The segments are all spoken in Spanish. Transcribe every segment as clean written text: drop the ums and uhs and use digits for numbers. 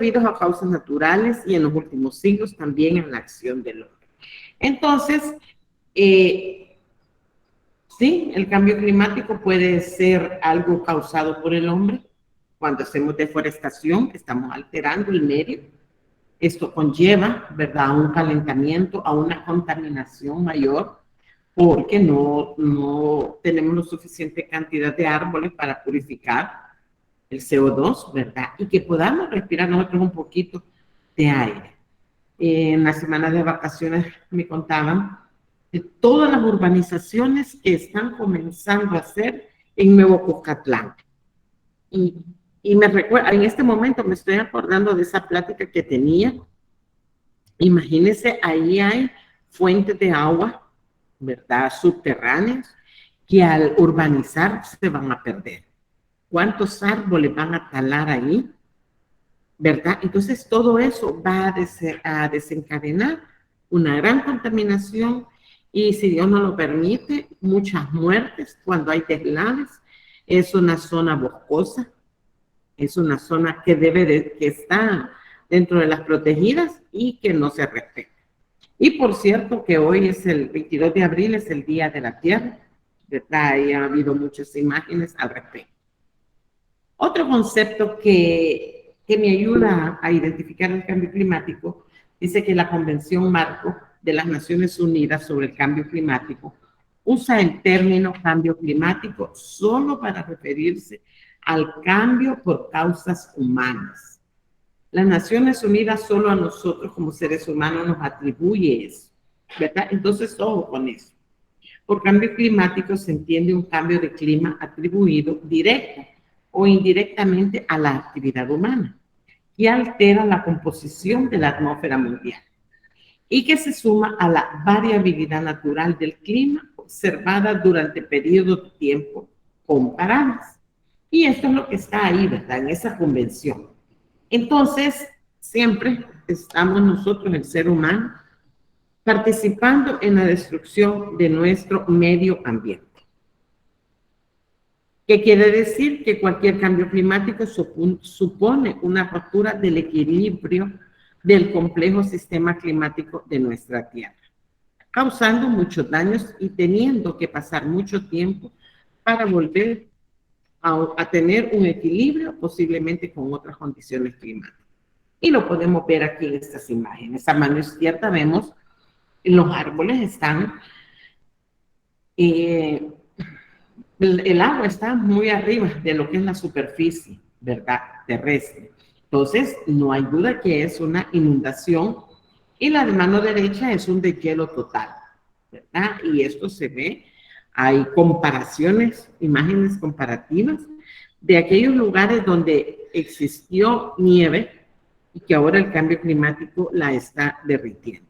debido a causas naturales y en los últimos siglos también en la acción del hombre. Entonces, sí, el cambio climático puede ser algo causado por el hombre. Cuando hacemos deforestación, estamos alterando el medio. Esto conlleva, ¿verdad?, a un calentamiento, a una contaminación mayor, porque no tenemos la suficiente cantidad de árboles para purificar el CO2, ¿verdad? Y que podamos respirar nosotros un poquito de aire. En la semana de vacaciones me contaban de todas las urbanizaciones que están comenzando a hacer en Nuevo Cuscatlán. Y me recuerda, en este momento me estoy acordando de esa plática que tenía. Imagínense, ahí hay fuentes de agua, ¿verdad?, subterráneas, que al urbanizar se van a perder. ¿Cuántos árboles van a talar ahí? ¿Verdad? Entonces todo eso va a desencadenar una gran contaminación y, si Dios nos lo permite, muchas muertes cuando hay deslaves. Es una zona boscosa, es una zona que que está dentro de las protegidas y que no se respeta. Y por cierto que hoy es el 22 de abril, es el Día de la Tierra, ¿verdad? Y ha habido muchas imágenes al respecto. Otro concepto que me ayuda a identificar el cambio climático dice que la Convención Marco de las Naciones Unidas sobre el Cambio Climático usa el término cambio climático solo para referirse al cambio por causas humanas. Las Naciones Unidas solo a nosotros como seres humanos nos atribuye eso, ¿verdad? Entonces, ojo con eso. Por cambio climático se entiende un cambio de clima atribuido directo o indirectamente a la actividad humana, que altera la composición de la atmósfera mundial y que se suma a la variabilidad natural del clima observada durante periodos de tiempo comparables. Y esto es lo que está ahí, ¿verdad?, en esa convención. Entonces, siempre estamos nosotros, el ser humano, participando en la destrucción de nuestro medio ambiente. ¿Qué quiere decir? Que cualquier cambio climático supone una ruptura del equilibrio del complejo sistema climático de nuestra Tierra, causando muchos daños y teniendo que pasar mucho tiempo para volver a tener un equilibrio, posiblemente con otras condiciones climáticas. Y lo podemos ver aquí en estas imágenes. A mano izquierda vemos los árboles están, el agua está muy arriba de lo que es la superficie, ¿verdad?, terrestre. Entonces, no hay duda que es una inundación, y la de mano derecha es un deshielo total, ¿verdad? Y esto se ve, hay comparaciones, imágenes comparativas de aquellos lugares donde existió nieve y que ahora el cambio climático la está derritiendo,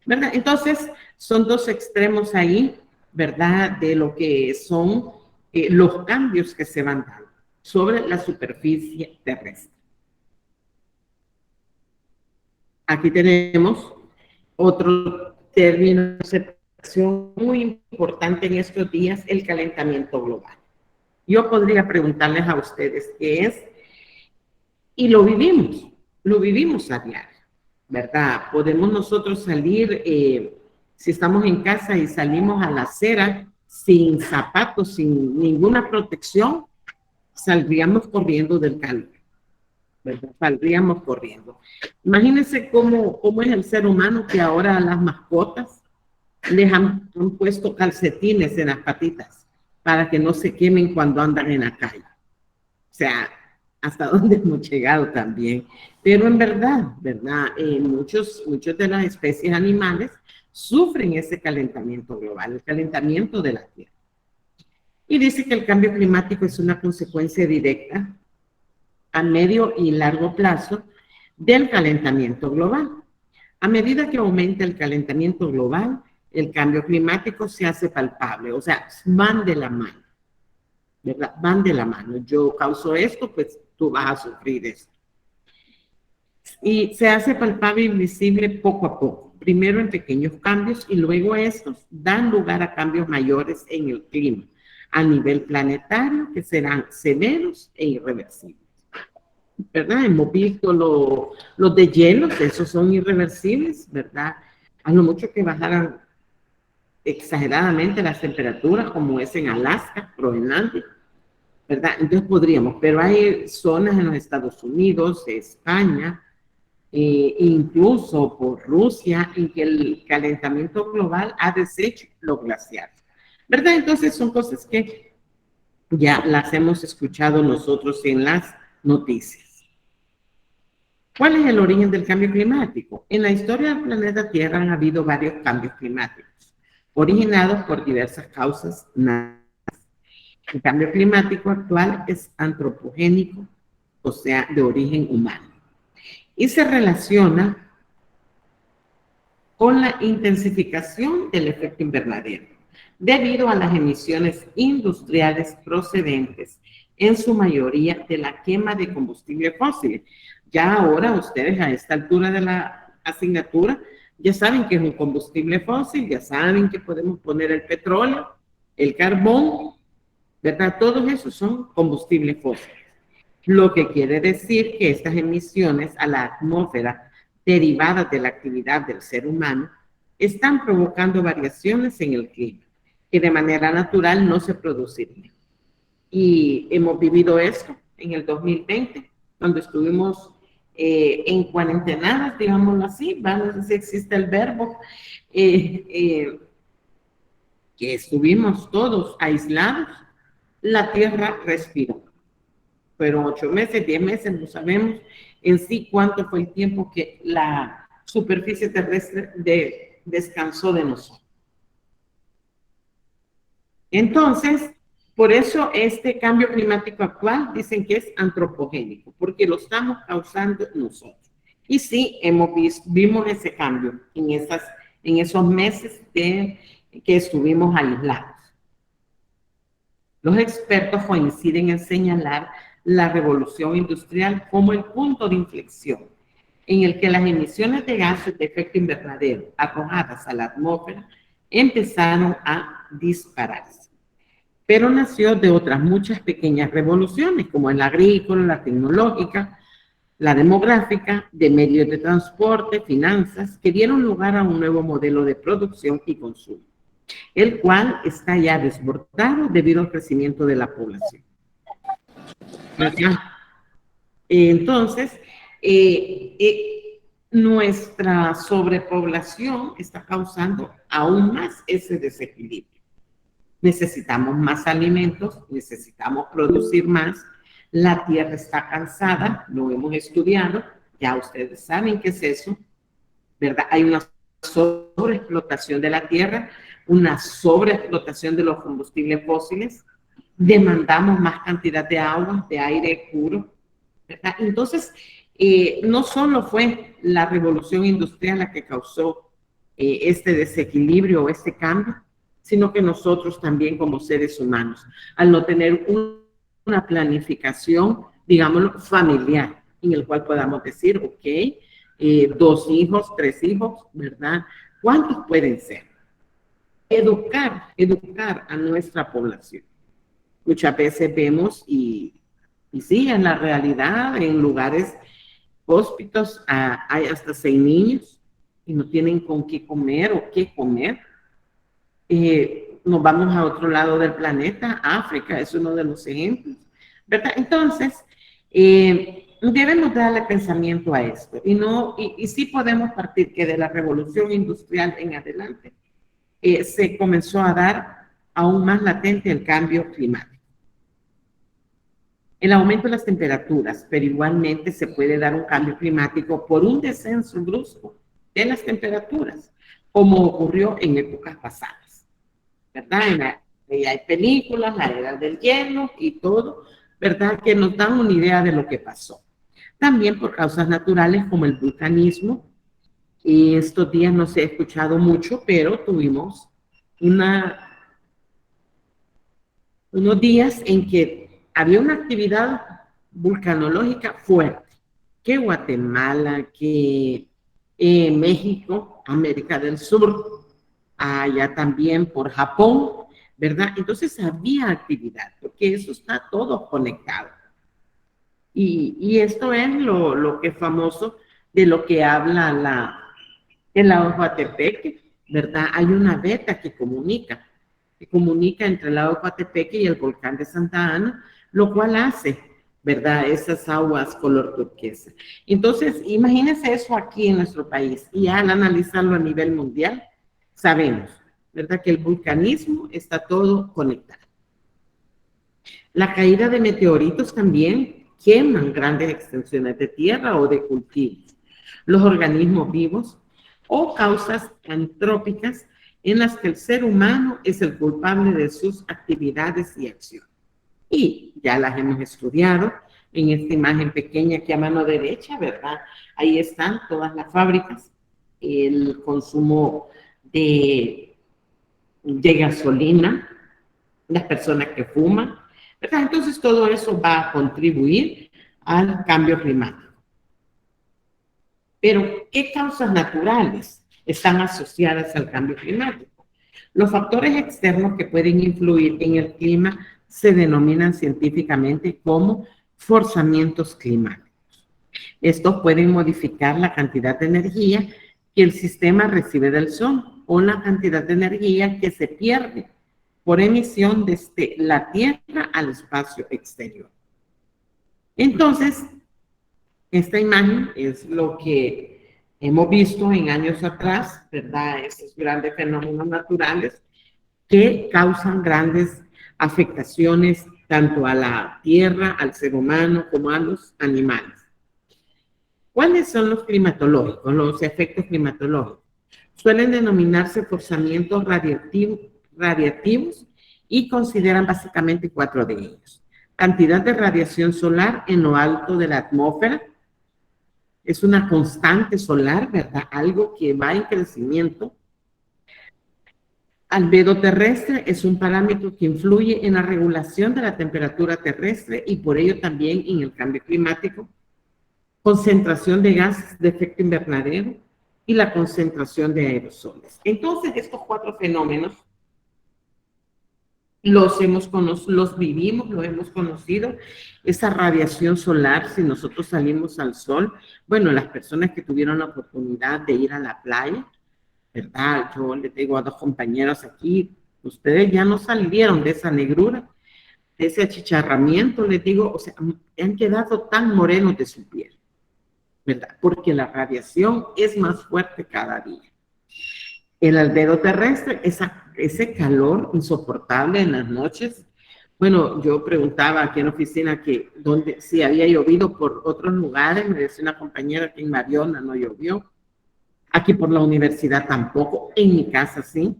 ¿verdad? Entonces, son dos extremos ahí, ¿verdad?, de lo que son los cambios que se van dando sobre la superficie terrestre. Aquí tenemos otro término de muy importante en estos días, el calentamiento global. Yo podría preguntarles a ustedes qué es, y lo vivimos a diario, ¿verdad? Podemos nosotros salir, si estamos en casa y salimos a la acera sin zapatos, sin ninguna protección, saldríamos corriendo del calor, ¿verdad? Saldríamos corriendo. Imagínense cómo es el ser humano, que ahora a las mascotas les han puesto calcetines en las patitas para que no se quemen cuando andan en la calle. O sea, hasta dónde hemos llegado también. Pero en verdad, ¿verdad? Muchos de las especies animales sufren ese calentamiento global, el calentamiento de la Tierra. Y dice que el cambio climático es una consecuencia directa a medio y largo plazo del calentamiento global. A medida que aumenta el calentamiento global, el cambio climático se hace palpable, o sea, van de la mano, ¿verdad? Van de la mano. Yo causo esto, pues tú vas a sufrir esto. Y se hace palpable y visible poco a poco, primero en pequeños cambios y luego estos dan lugar a cambios mayores en el clima a nivel planetario que serán severos e irreversibles. ¿verdad? Hemos visto los deshielos, esos son irreversibles, ¿verdad? A lo mucho que bajaran exageradamente las temperaturas, como es en Alaska, Groenlandia, ¿verdad? Entonces podríamos, pero hay zonas en los Estados Unidos, España, incluso por Rusia, en que el calentamiento global ha deshecho los glaciares, ¿verdad? Entonces son cosas que ya las hemos escuchado nosotros en las noticias. ¿Cuál es el origen del cambio climático? En la historia del planeta Tierra han habido varios cambios climáticos, originados por diversas causas naturales. El cambio climático actual es antropogénico, o sea, de origen humano, y se relaciona con la intensificación del efecto invernadero, debido a las emisiones industriales procedentes, en su mayoría, de la quema de combustibles fósiles. Ya ahora ustedes a esta altura de la asignatura ya saben que es un combustible fósil, ya saben que podemos poner el petróleo, el carbón, ¿verdad? Todos esos son combustibles fósiles. Lo que quiere decir que estas emisiones a la atmósfera derivadas de la actividad del ser humano están provocando variaciones en el clima que de manera natural no se producirían. Y hemos vivido esto en el 2020, cuando estuvimos en cuarentenadas, digámoslo así, vamos a ver si existe el verbo, que estuvimos todos aislados, la tierra respiró. Fueron 8 meses, 10 meses, no sabemos en sí cuánto fue el tiempo que la superficie terrestre descansó de nosotros. Entonces, por eso este cambio climático actual dicen que es antropogénico, porque lo estamos causando nosotros. Y sí, vimos ese cambio en esos meses que estuvimos aislados. Los expertos coinciden en señalar la revolución industrial como el punto de inflexión en el que las emisiones de gases de efecto invernadero arrojadas a la atmósfera empezaron a dispararse. Pero nació de otras muchas pequeñas revoluciones, como en la agrícola, la tecnológica, la demográfica, de medios de transporte, finanzas, que dieron lugar a un nuevo modelo de producción y consumo, el cual está ya desbordado debido al crecimiento de la población. Entonces, nuestra sobrepoblación está causando aún más ese desequilibrio. Necesitamos más alimentos, necesitamos producir más, la tierra está cansada, lo hemos estudiado, ya ustedes saben qué es eso, ¿verdad? Hay una sobreexplotación de la tierra, una sobreexplotación de los combustibles fósiles, demandamos más cantidad de agua, de aire puro, ¿verdad? Entonces, no solo fue la revolución industrial la que causó este desequilibrio o este cambio, sino que nosotros también como seres humanos, al no tener una planificación, digámoslo, familiar, en el cual podamos decir, ok, 2 hijos, 3 hijos, ¿verdad? ¿Cuántos pueden ser? Educar a nuestra población. Muchas veces vemos, y sí, en la realidad, en lugares hóspitos, hay hasta 6 niños y no tienen con qué comer o qué comer. Nos vamos a otro lado del planeta, África es uno de los ejemplos, ¿verdad? Entonces, debemos darle pensamiento a esto y sí podemos partir que de la revolución industrial en adelante se comenzó a dar aún más latente el cambio climático. El aumento de las temperaturas, pero igualmente se puede dar un cambio climático por un descenso brusco de las temperaturas, como ocurrió en épocas pasadas, ¿verdad? Hay películas, la era del hielo y todo, ¿verdad? Que nos dan una idea de lo que pasó. También por causas naturales como el vulcanismo. Y estos días no se ha escuchado mucho, pero tuvimos unos días en que había una actividad vulcanológica fuerte, que Guatemala, que México, América del Sur, allá también por Japón, ¿verdad? Entonces había actividad, porque eso está todo conectado. Y esto es lo que es famoso de lo que habla el lago Coatepeque, ¿verdad? Hay una veta que comunica entre el lago Coatepeque y el volcán de Santa Ana, lo cual hace, ¿verdad? Esas aguas color turquesa. Entonces, imagínense eso aquí en nuestro país y al analizarlo a nivel mundial, sabemos, ¿verdad? Que el vulcanismo está todo conectado. La caída de meteoritos también queman grandes extensiones de tierra o de cultivos, los organismos vivos o causas antrópicas en las que el ser humano es el culpable de sus actividades y acciones. Y ya las hemos estudiado en esta imagen pequeña aquí a mano derecha, ¿verdad? Ahí están todas las fábricas, el consumo de gasolina, las personas que fuman, ¿verdad? Entonces todo eso va a contribuir al cambio climático. Pero, ¿qué causas naturales están asociadas al cambio climático? Los factores externos que pueden influir en el clima se denominan científicamente como forzamientos climáticos. Estos pueden modificar la cantidad de energía que el sistema recibe del sol o la cantidad de energía que se pierde por emisión desde la Tierra al espacio exterior. Entonces, esta imagen es lo que hemos visto en años atrás, ¿verdad? Estos grandes fenómenos naturales que causan grandes afectaciones tanto a la Tierra, al ser humano, como a los animales. ¿Cuáles son los climatológicos, los efectos climatológicos? Suelen denominarse forzamientos radiactivos y consideran básicamente 4 de ellos. Cantidad de radiación solar en lo alto de la atmósfera, es una constante solar, ¿verdad? Algo que va en crecimiento. Albedo terrestre es un parámetro que influye en la regulación de la temperatura terrestre y por ello también en el cambio climático. Concentración de gases de efecto invernadero y la concentración de aerosoles. Entonces, estos 4 fenómenos los vivimos, los hemos conocido. Esa radiación solar, si nosotros salimos al sol, bueno, las personas que tuvieron la oportunidad de ir a la playa, ¿verdad? Yo les digo a 2 compañeros aquí, ustedes ya no salieron de esa negrura, de ese achicharramiento, les digo, o sea, han quedado tan morenos de su piel, ¿verdad? Porque la radiación es más fuerte cada día. El albedo terrestre, ese calor insoportable en las noches. Bueno, yo preguntaba aquí en la oficina que si había llovido por otros lugares, me decía una compañera que en Mariona no llovió, aquí por la universidad tampoco, en mi casa sí,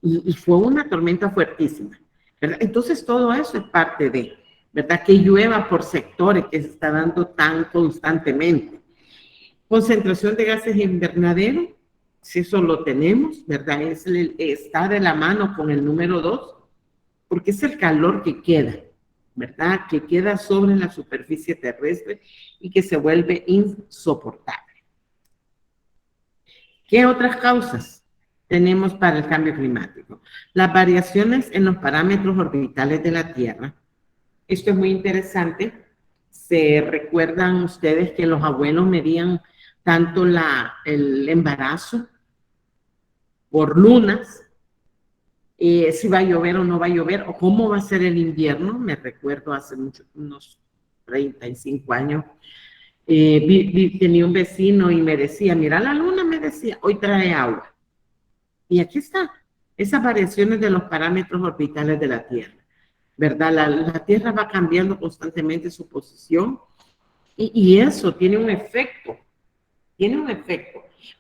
y fue una tormenta fuertísima, ¿verdad? Entonces todo eso es parte de, ¿verdad? Que llueva por sectores que se está dando tan constantemente. Concentración de gases invernadero, si eso lo tenemos, ¿verdad? Está de la mano con el número 2, porque es el calor que queda, ¿verdad? Que queda sobre la superficie terrestre y que se vuelve insoportable. ¿Qué otras causas tenemos para el cambio climático? Las variaciones en los parámetros orbitales de la Tierra. Esto es muy interesante. ¿Se recuerdan ustedes que los abuelos medían tanto el embarazo por lunas, si va a llover o no va a llover, o cómo va a ser el invierno? Me recuerdo hace unos 35 años, tenía un vecino y me decía, mira la luna, me decía, hoy trae agua. Y aquí está, esas variaciones de los parámetros orbitales de la Tierra, ¿verdad? La Tierra va cambiando constantemente su posición y eso tiene un efecto,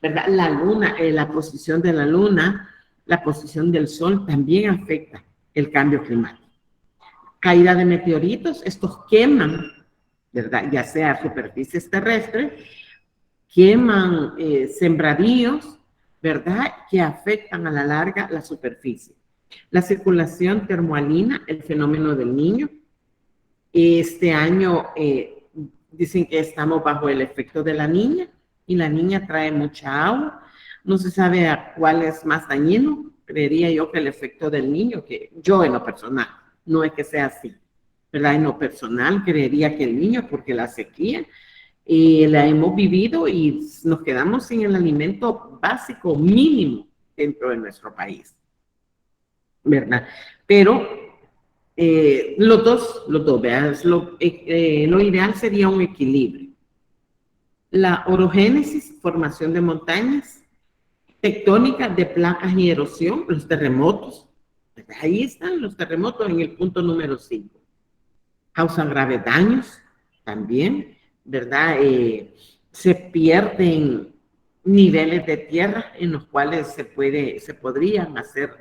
¿verdad? La luna, la posición de la luna, la posición del sol también afecta el cambio climático. Caída de meteoritos, estos queman, ¿verdad? Ya sea superficies terrestres, queman sembradíos, ¿verdad? Que afectan a la larga la superficie. La circulación termoalina, el fenómeno del Niño. Este año dicen que estamos bajo el efecto de la niña y la niña trae mucha agua. No se sabe a cuál es más dañino. Creería yo que el efecto del niño, que yo en lo personal, no es que sea así, ¿verdad? En lo personal, creería que el niño, porque la sequía la hemos vivido y nos quedamos sin el alimento básico mínimo dentro de nuestro país, ¿verdad? Pero los dos, vean, lo ideal sería un equilibrio. La orogénesis, formación de montañas, tectónica de placas y erosión, los terremotos. Ahí están los terremotos en el punto número 5. Causan graves daños también, ¿verdad? Se pierden niveles de tierra en los cuales se podrían hacer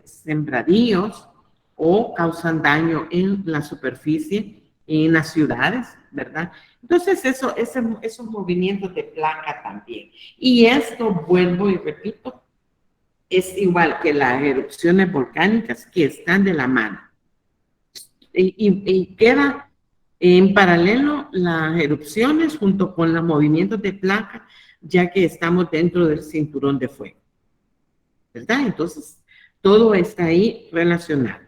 sembradíos o causan daño en la superficie, en las ciudades, ¿verdad? Entonces, esos movimientos de placa también. Y esto, vuelvo y repito, es igual que las erupciones volcánicas que están de la mano. Y queda en paralelo las erupciones junto con los movimientos de placa, ya que estamos dentro del cinturón de fuego, ¿verdad? Entonces, todo está ahí relacionado.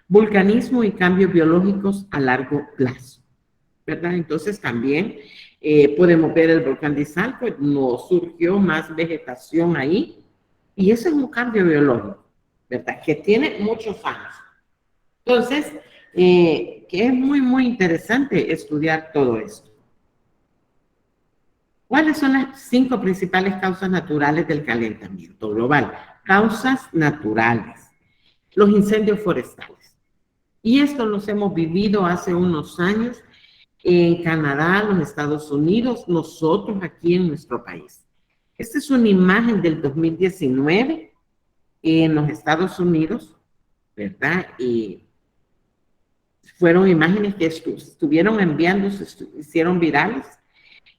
Vulcanismo y cambios biológicos a largo plazo, ¿verdad? Entonces, también podemos ver el volcán de Izalco, no surgió más vegetación ahí, y eso es un cambio biológico, ¿verdad? Que tiene muchos años. Entonces, que es muy, muy interesante estudiar todo esto. ¿Cuáles son las 5 principales causas naturales del calentamiento global? Causas naturales. Los incendios forestales. Y esto los hemos vivido hace unos años en Canadá, los Estados Unidos, nosotros aquí en nuestro país. Esta es una imagen del 2019 en los Estados Unidos, ¿verdad? Y fueron imágenes que estuvieron enviando, se hicieron virales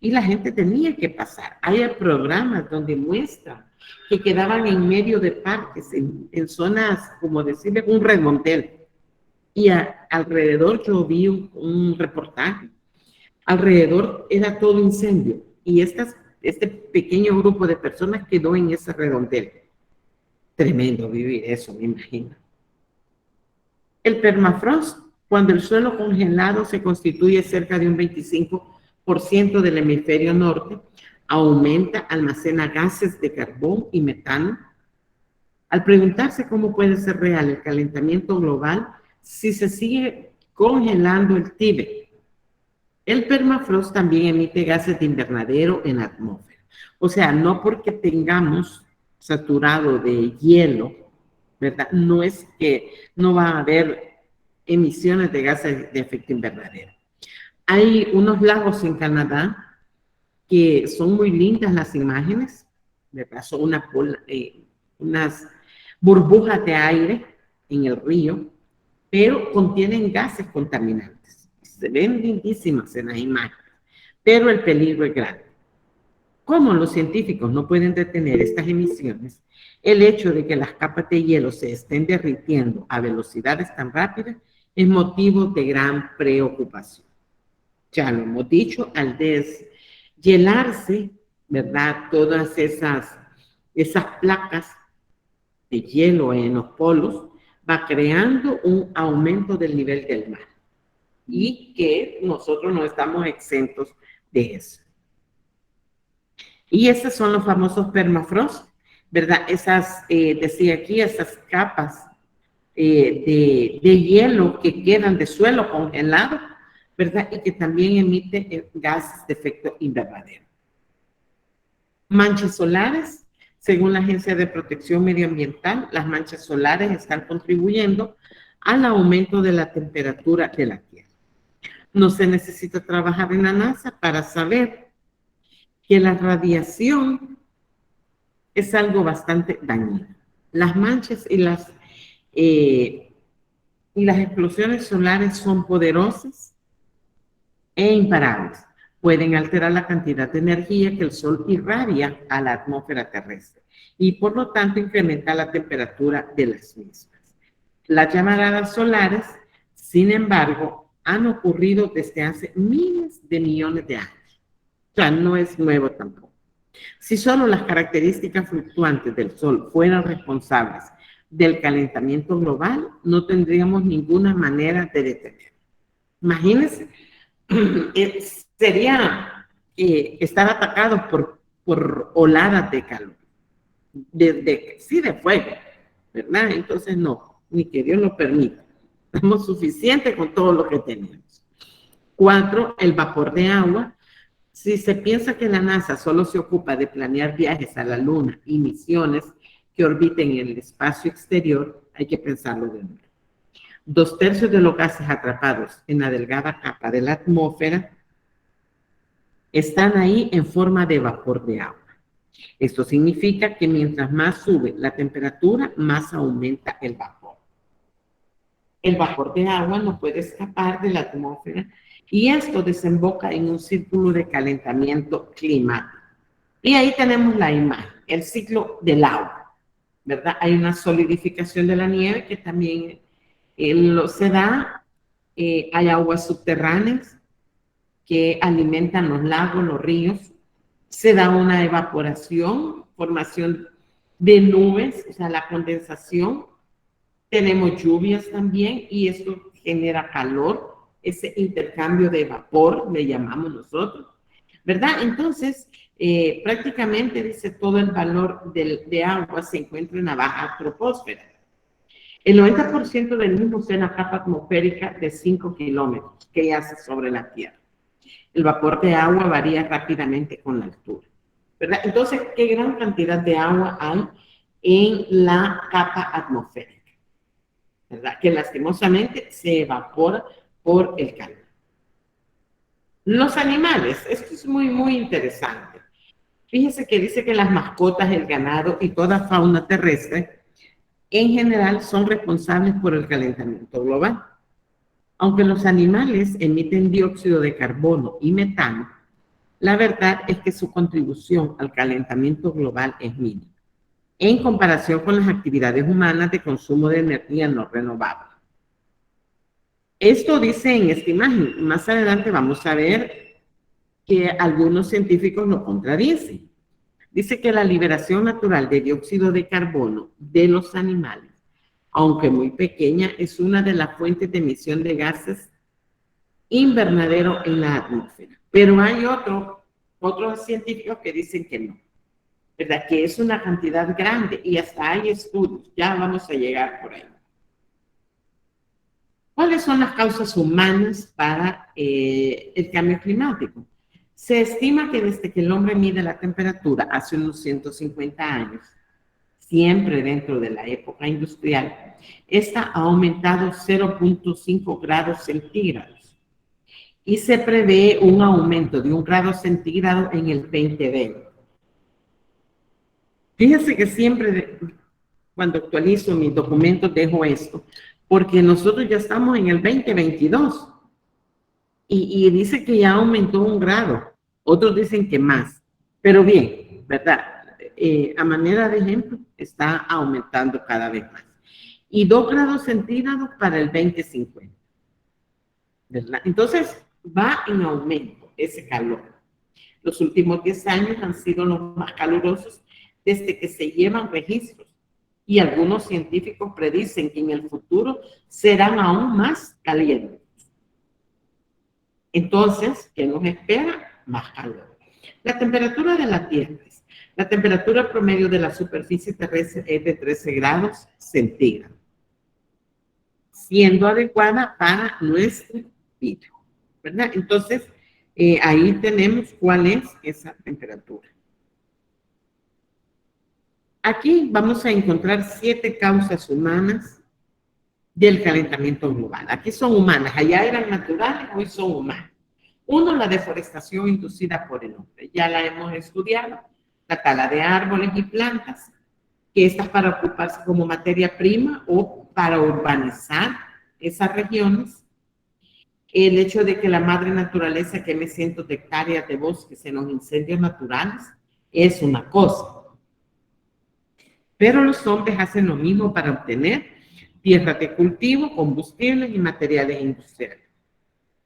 y la gente tenía que pasar. Hay programas donde muestran que quedaban en medio de parques, en zonas, como decirle, un redondel. Y alrededor yo vi un reportaje. Alrededor era todo incendio y este pequeño grupo de personas quedó en ese redondel. Tremendo vivir eso, me imagino. El permafrost, cuando el suelo congelado se constituye cerca de un 25% del hemisferio norte, aumenta, almacena gases de carbón y metano. Al preguntarse cómo puede ser real el calentamiento global si se sigue congelando el Tíbet, el permafrost también emite gases de invernadero en la atmósfera. O sea, no porque tengamos saturado de hielo, ¿verdad? No es que no va a haber emisiones de gases de efecto invernadero. Hay unos lagos en Canadá que son muy lindas las imágenes, ¿verdad? Son unas burbujas de aire en el río, pero contienen gases contaminantes. Se ven lindísimas en las imágenes, pero el peligro es grande. Como los científicos no pueden detener estas emisiones, el hecho de que las capas de hielo se estén derritiendo a velocidades tan rápidas es motivo de gran preocupación. Ya lo hemos dicho, al deshielarse, ¿verdad? Todas esas placas de hielo en los polos va creando un aumento del nivel del mar y que nosotros no estamos exentos de eso. Y esos son los famosos permafrost, ¿verdad? Decía aquí, esas capas de hielo que quedan de suelo congelado, ¿verdad? Y que también emite gases de efecto invernadero. Manchas solares, según la Agencia de Protección Medioambiental, las manchas solares están contribuyendo al aumento de la temperatura de la Tierra. No se necesita trabajar en la NASA para saber que la radiación es algo bastante dañino. Las manchas y las explosiones solares son poderosas e imparables. Pueden alterar la cantidad de energía que el Sol irradia a la atmósfera terrestre y por lo tanto incrementa la temperatura de las mismas. Las llamaradas solares, sin embargo, han ocurrido desde hace miles de millones de años. O sea, no es nuevo tampoco. Si solo las características fluctuantes del Sol fueran responsables del calentamiento global, no tendríamos ninguna manera de detener. Imagínense, sería estar atacados por oladas de calor, sí, de fuego, ¿verdad? Entonces no, ni que Dios lo permita. Estamos suficientes con todo lo que tenemos. 4, el vapor de agua. Si se piensa que la NASA solo se ocupa de planear viajes a la Luna y misiones que orbiten en el espacio exterior, hay que pensarlo de nuevo. 2/3 de los gases atrapados en la delgada capa de la atmósfera están ahí en forma de vapor de agua. Esto significa que mientras más sube la temperatura, más aumenta el vapor. El vapor de agua no puede escapar de la atmósfera y esto desemboca en un círculo de calentamiento climático. Y ahí tenemos la imagen, el ciclo del agua, ¿verdad? Hay una solidificación de la nieve que también se da, hay aguas subterráneas que alimentan los lagos, los ríos, se da una evaporación, formación de nubes, o sea, la condensación, tenemos lluvias también y esto genera calor, ese intercambio de vapor, le llamamos nosotros, ¿verdad? Entonces, prácticamente dice todo el valor de agua se encuentra en la baja troposfera. El 90% del mismo está en la capa atmosférica de 5 kilómetros que yace sobre la Tierra. El vapor de agua varía rápidamente con la altura, ¿verdad? Entonces, ¿qué gran cantidad de agua hay en la capa atmosférica? ¿Verdad? Que lastimosamente se evapora por el calor. Los animales, esto es muy, muy interesante. Fíjese que dice que las mascotas, el ganado y toda fauna terrestre en general son responsables por el calentamiento global. Aunque los animales emiten dióxido de carbono y metano, la verdad es que su contribución al calentamiento global es mínima, en comparación con las actividades humanas de consumo de energía no renovable. Esto dice en esta imagen. Más adelante vamos a ver que algunos científicos lo contradicen. Dice que la liberación natural de dióxido de carbono de los animales, aunque muy pequeña, es una de las fuentes de emisión de gases invernadero en la atmósfera. Pero hay otros científicos que dicen que no, ¿verdad? Que es una cantidad grande y hasta hay estudios, ya vamos a llegar por ahí. ¿Cuáles son las causas humanas para el cambio climático? Se estima que desde que el hombre mide la temperatura hace unos 150 años, siempre dentro de la época industrial, esta ha aumentado 0.5 grados centígrados y se prevé un aumento de 1 grado centígrado en el 2020. Fíjense que siempre cuando actualizo mis documentos dejo esto, porque nosotros ya estamos en el 2022 y dice que ya aumentó 1 grado, otros dicen que más, pero bien, ¿verdad? A manera de ejemplo, está aumentando cada vez más. Y 2 grados centígrados para el 2050, ¿verdad? Entonces, va en aumento ese calor. Los últimos 10 años han sido los más calurosos desde que se llevan registros y algunos científicos predicen que en el futuro serán aún más calientes. Entonces, ¿qué nos espera? Más calor. La temperatura de la Tierra. La temperatura promedio de la superficie terrestre es de 13 grados centígrados, siendo adecuada para nuestra vida, ¿verdad? Entonces, ahí tenemos cuál es esa temperatura. Aquí vamos a encontrar 7 causas humanas del calentamiento global. Aquí son humanas, allá eran naturales, hoy son humanas. 1, la deforestación inducida por el hombre. Ya la hemos estudiado, la tala de árboles y plantas, que estas para ocuparse como materia prima o para urbanizar esas regiones. El hecho de que la madre naturaleza queme cientos de hectáreas de bosques en los incendios naturales es una cosa. Pero los hombres hacen lo mismo para obtener tierras de cultivo, combustibles y materiales industriales.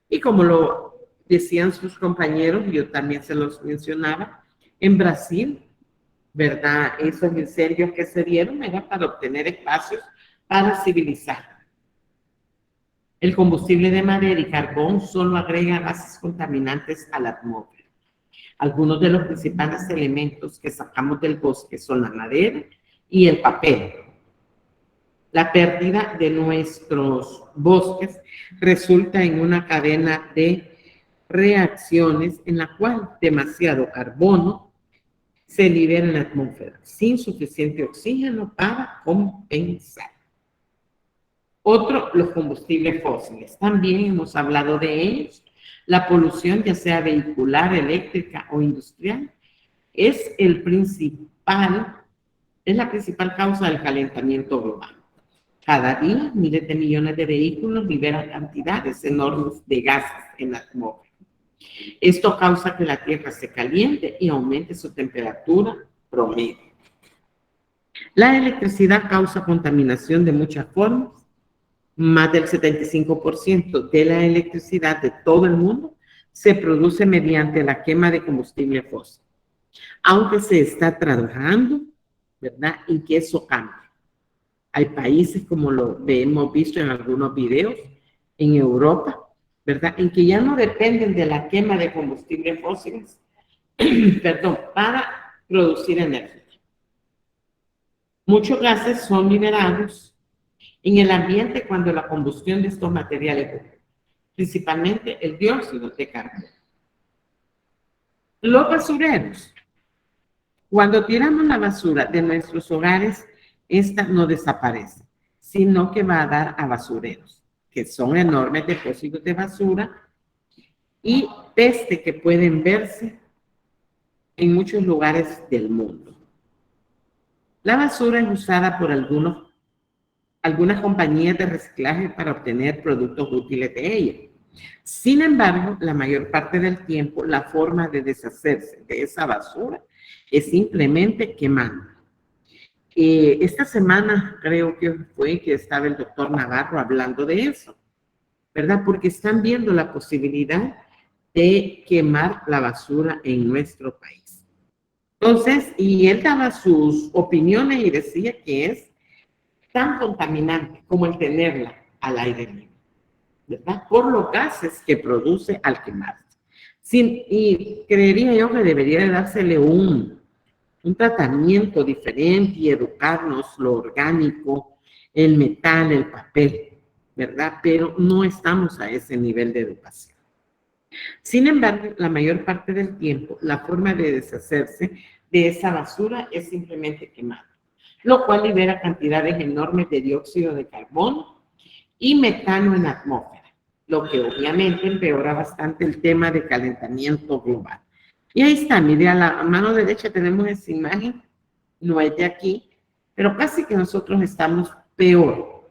Y como lo decían sus compañeros, yo también se los mencionaba, en Brasil ¿verdad? Esos incendios que se dieron era para obtener espacios para civilizar. El combustible de madera y carbón solo agrega gases contaminantes a la atmósfera. Algunos de los principales elementos que sacamos del bosque son la madera y el papel. La pérdida de nuestros bosques resulta en una cadena de reacciones en la cual demasiado carbono se libera en la atmósfera sin suficiente oxígeno para compensar. Otro, los combustibles fósiles. También hemos hablado de ellos. La polución, ya sea vehicular, eléctrica o industrial, es la principal causa del calentamiento global. Cada día, miles de millones de vehículos liberan cantidades enormes de gases en la atmósfera. Esto causa que la Tierra se caliente y aumente su temperatura promedio. La electricidad causa contaminación de muchas formas. Más del 75% de la electricidad de todo el mundo se produce mediante la quema de combustible fósil. Aunque se está trabajando, ¿verdad?, en que eso cambie. Hay países, como lo hemos visto en algunos videos, en Europa, ¿verdad?, en que ya no dependen de la quema de combustibles fósiles, perdón, para producir energía. Muchos gases son liberados en el ambiente cuando la combustión de estos materiales ocurre, principalmente el dióxido de carbono. Los basureros. Cuando tiramos la basura de nuestros hogares, esta no desaparece, sino que va a dar a basureros, que son enormes depósitos de basura y peste que pueden verse en muchos lugares del mundo. La basura es usada por algunas compañías de reciclaje para obtener productos útiles de ella. Sin embargo, la mayor parte del tiempo, la forma de deshacerse de esa basura es simplemente quemando. Esta semana creo que fue que estaba el doctor Navarro hablando de eso, ¿verdad? Porque están viendo la posibilidad de quemar la basura en nuestro país. Entonces, y él daba sus opiniones y decía que es tan contaminante como el tenerla al aire libre, ¿verdad? Por los gases que produce al quemarse. Y creería yo que debería de dársele un tratamiento diferente y educarnos lo orgánico, el metal, el papel, ¿verdad? Pero no estamos a ese nivel de educación. Sin embargo, la mayor parte del tiempo, la forma de deshacerse de esa basura es simplemente quemar, lo cual libera cantidades enormes de dióxido de carbono y metano en la atmósfera, lo que obviamente empeora bastante el tema de calentamiento global. Y ahí está, mire, a la mano derecha tenemos esa imagen, no es de aquí, pero casi que nosotros estamos peor,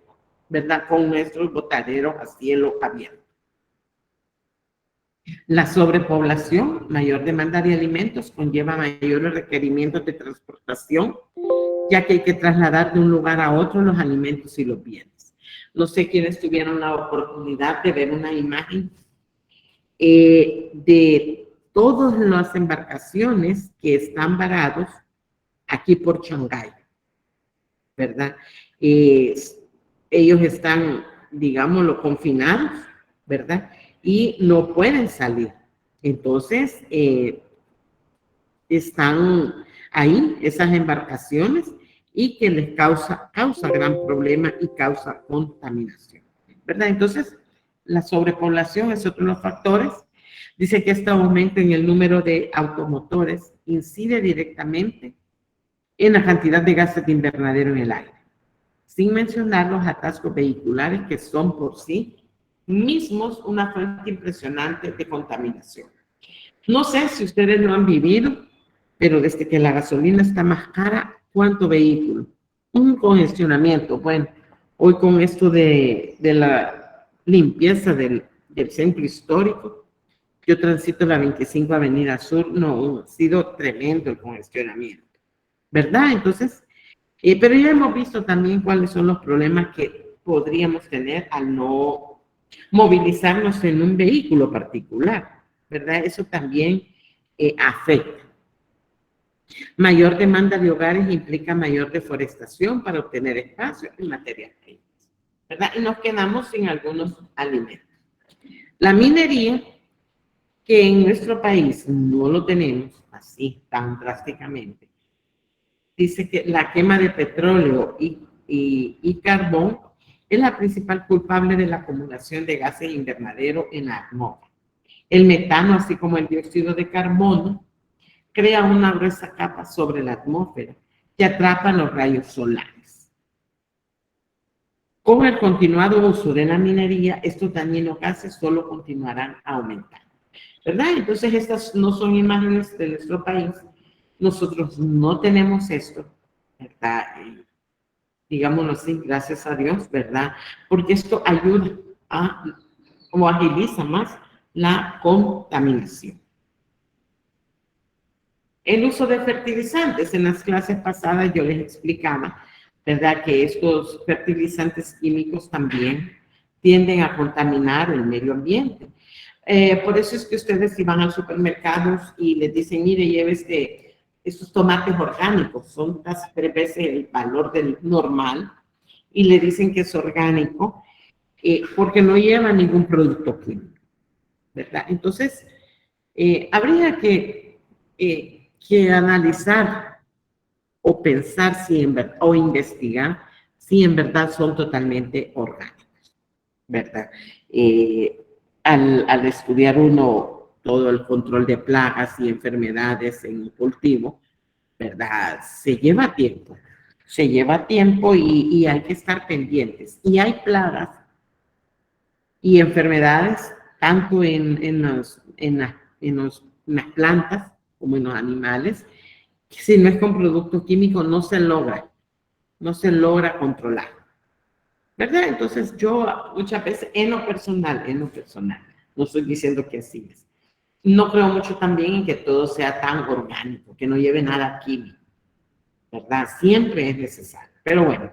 ¿verdad? Con nuestros botaderos a cielo abierto. La sobrepoblación, mayor demanda de alimentos, conlleva mayores requerimientos de transportación, ya que hay que trasladar de un lugar a otro los alimentos y los bienes. No sé quiénes tuvieron la oportunidad de ver una imagen de todas las embarcaciones que están varados aquí por Shanghái, ¿verdad? Ellos están, digámoslo, confinados, ¿verdad? Y no pueden salir. Entonces, están ahí esas embarcaciones y que les causa gran problema y causa contaminación, ¿verdad? Entonces, la sobrepoblación es otro de los factores. Dice que este aumento en el número de automotores incide directamente en la cantidad de gases de invernadero en el aire, sin mencionar los atascos vehiculares que son por sí mismos una fuente impresionante de contaminación. No sé si ustedes lo han vivido, pero desde que la gasolina está más cara, ¿cuánto vehículo? Un congestionamiento. Bueno, hoy con esto de la limpieza del centro histórico, yo transito la 25 Avenida Sur, no, ha sido tremendo el congestionamiento, ¿verdad? Entonces, pero ya hemos visto también cuáles son los problemas que podríamos tener al no movilizarnos en un vehículo particular, ¿verdad? Eso también afecta. Mayor demanda de hogares implica mayor deforestación para obtener espacio y materias primas, ¿verdad? Y nos quedamos sin algunos alimentos. La minería, que en nuestro país no lo tenemos así tan drásticamente, dice que la quema de petróleo y carbón es la principal culpable de la acumulación de gases invernadero en la atmósfera. El metano, así como el dióxido de carbono, crea una gruesa capa sobre la atmósfera que atrapa los rayos solares. Con el continuado uso de la minería, estos dañinos gases solo continuarán aumentando, ¿verdad? Entonces, estas no son imágenes de nuestro país. Nosotros no tenemos esto, ¿verdad? Digámoslo así, gracias a Dios, ¿verdad? Porque esto ayuda a, o agiliza más la contaminación. El uso de fertilizantes. En las clases pasadas yo les explicaba, ¿verdad?, que estos fertilizantes químicos también tienden a contaminar el medio ambiente. Por eso es que ustedes si van al supermercado y les dicen, mire, lleve estos tomates orgánicos, son casi 3 veces el valor del normal, y le dicen que es orgánico, porque no lleva ningún producto químico, ¿verdad? Entonces, habría que analizar o pensar si en verdad, o investigar si en verdad son totalmente orgánicos, ¿verdad? Al estudiar uno todo el control de plagas y enfermedades en un cultivo, ¿verdad? Se lleva tiempo y hay que estar pendientes. Y hay plagas y enfermedades tanto en las plantas como en los animales, que si no es con producto químico no se logra controlar, ¿verdad? Entonces yo muchas veces en lo personal, no estoy diciendo que así es, no creo mucho también en que todo sea tan orgánico, que no lleve nada químico, ¿verdad? Siempre es necesario, pero bueno.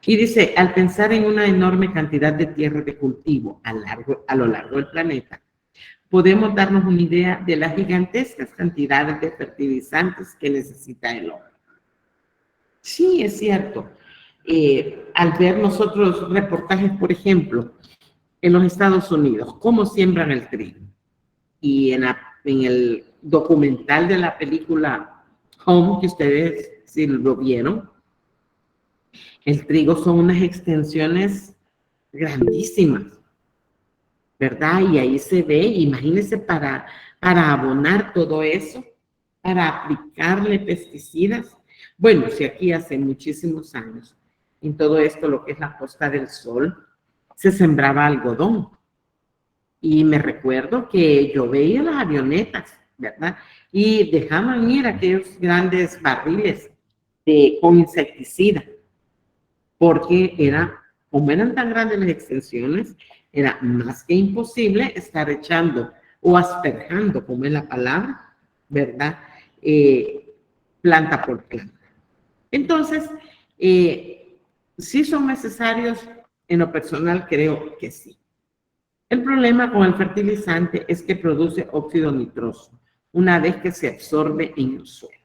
Y dice, al pensar en una enorme cantidad de tierra de cultivo a lo largo del planeta, podemos darnos una idea de las gigantescas cantidades de fertilizantes que necesita el hombre. Sí, es cierto. Al ver nosotros reportajes, por ejemplo, en los Estados Unidos, cómo siembran el trigo, y en el documental de la película Home, que ustedes si lo vieron, el trigo son unas extensiones grandísimas, ¿verdad? Y ahí se ve, imagínense para abonar todo eso, para aplicarle pesticidas. Bueno, si aquí hace muchísimos años, en todo esto, lo que es la Costa del Sol, se sembraba algodón. Y me recuerdo que yo veía las avionetas, ¿verdad? Y dejaban ir aquellos grandes barriles con insecticida, porque como eran tan grandes las extensiones, era más que imposible estar echando o asperjando, como es la palabra, ¿verdad? Planta por planta. Entonces, ¿sí son necesarios? En lo personal creo que sí. El problema con el fertilizante es que produce óxido nitroso una vez que se absorbe en el suelo.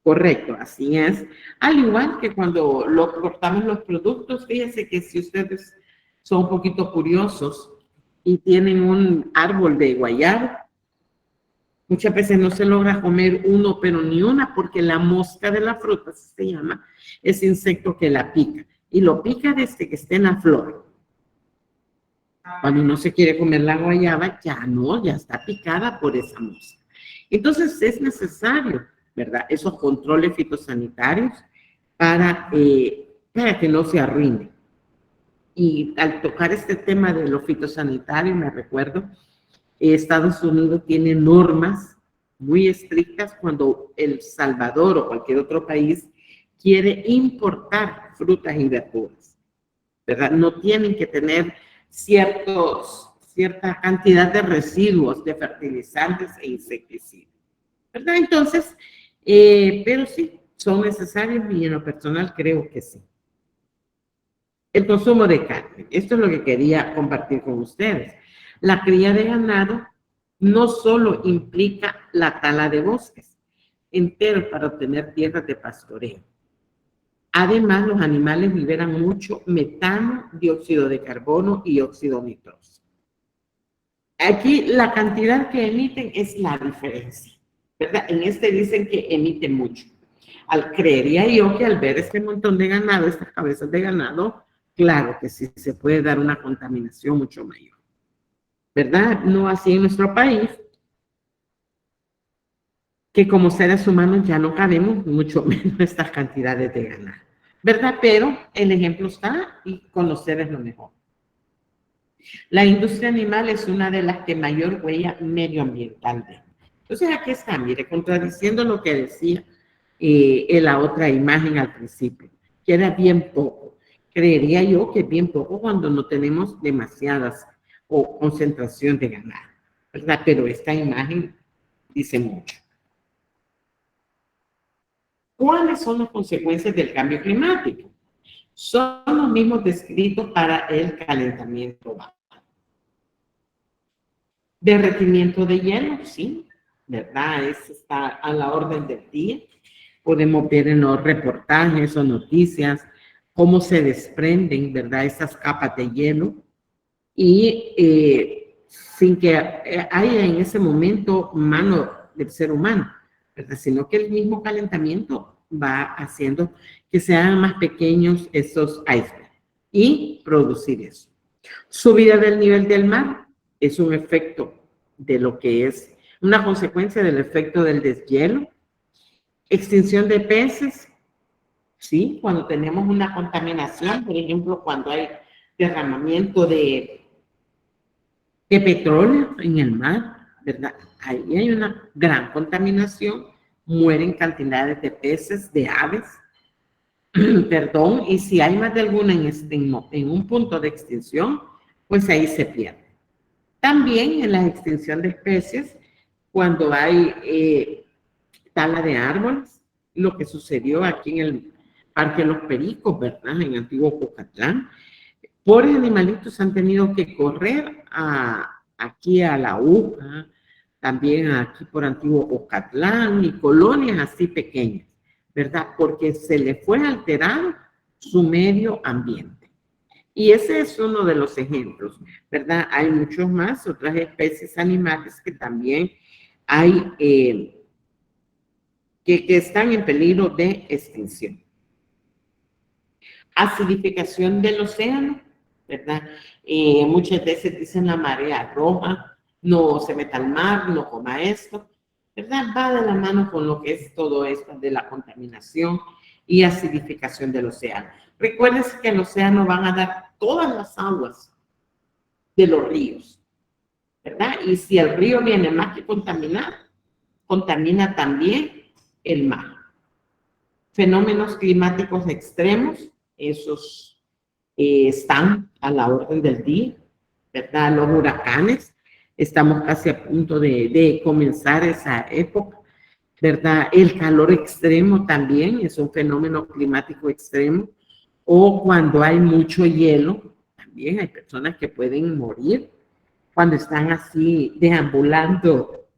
Correcto, así es. Al igual que cuando cortamos los productos, fíjense que si ustedes son un poquito curiosos y tienen un árbol de guayaba, muchas veces no se logra comer uno, pero ni una, porque la mosca de la fruta, así se llama, ese insecto que la pica. Y lo pica desde que esté en la flor. Cuando uno se quiere comer la guayaba, ya no, ya está picada por esa mosca. Entonces es necesario, ¿verdad?, esos controles fitosanitarios para que no se arruine. Y al tocar este tema de lo fitosanitario, me recuerdo, Estados Unidos tiene normas muy estrictas cuando El Salvador o cualquier otro país quiere importar frutas y verduras, ¿verdad? No tienen que tener cierta cantidad de residuos de fertilizantes e insecticidas, ¿verdad? Entonces, pero sí, son necesarios y en lo personal creo que sí. El consumo de carne, esto es lo que quería compartir con ustedes. La cría de ganado no solo implica la tala de bosques, enteros para obtener tierras de pastoreo. Además, los animales liberan mucho metano, dióxido de carbono y óxido nitroso. Aquí la cantidad que emiten es la diferencia, ¿verdad? En este dicen que emiten mucho. Creería yo que al ver este montón de ganado, estas cabezas de ganado, claro que sí se puede dar una contaminación mucho mayor, ¿verdad? No así en nuestro país, que como seres humanos ya no cabemos mucho menos estas cantidades de ganado, ¿verdad? Pero el ejemplo está y conocer es lo mejor. La industria animal es una de las que mayor huella medioambiental tiene. Entonces aquí está, mire, contradiciendo lo que decía en la otra imagen al principio, que era bien poco. Creería yo que es bien poco cuando no tenemos demasiadas o concentración de ganado, ¿verdad? Pero esta imagen dice mucho. ¿Cuáles son las consecuencias del cambio climático? Son los mismos descritos para el calentamiento global. Derretimiento de hielo, sí, ¿verdad? Eso está a la orden del día. Podemos ver en los reportajes o noticias cómo se desprenden, ¿verdad? Esas capas de hielo y sin que haya en ese momento mano del ser humano, ¿verdad? Sino que el mismo calentamiento va haciendo que sean más pequeños esos icebergs y producir eso. Subida del nivel del mar es un efecto de lo que es una consecuencia del efecto del deshielo. Extinción de peces, sí, cuando tenemos una contaminación, por ejemplo, cuando hay derramamiento de petróleo en el mar, ¿verdad? Ahí hay una gran contaminación, mueren cantidades de peces, de aves, perdón, y si hay más de alguna en un punto de extinción, pues ahí se pierde. También en la extinción de especies, cuando hay tala de árboles, lo que sucedió aquí en el Parque Los Pericos, ¿verdad? En Antiguo Cocatlán, pobres animalitos han tenido que correr aquí a la UJA, también aquí por Antiguo Cocatlán y colonias así pequeñas, ¿verdad? Porque se le fue alterado su medio ambiente. Y ese es uno de los ejemplos, ¿verdad? Hay muchos más, otras especies animales que también hay, que están en peligro de extinción. Acidificación del océano, ¿verdad? Muchas veces dicen la marea roja, no se meta al mar, no coma esto, ¿verdad? Va de la mano con lo que es todo esto de la contaminación y acidificación del océano. Recuerden que el océano van a dar todas las aguas de los ríos, ¿verdad? Y si el río viene más que contaminar, contamina también el mar. Fenómenos climáticos extremos, esos están a la orden del día, ¿verdad? Los huracanes, estamos casi a punto de comenzar esa época, ¿verdad? El calor extremo también es un fenómeno climático extremo, o cuando hay mucho hielo, también hay personas que pueden morir cuando están así deambulando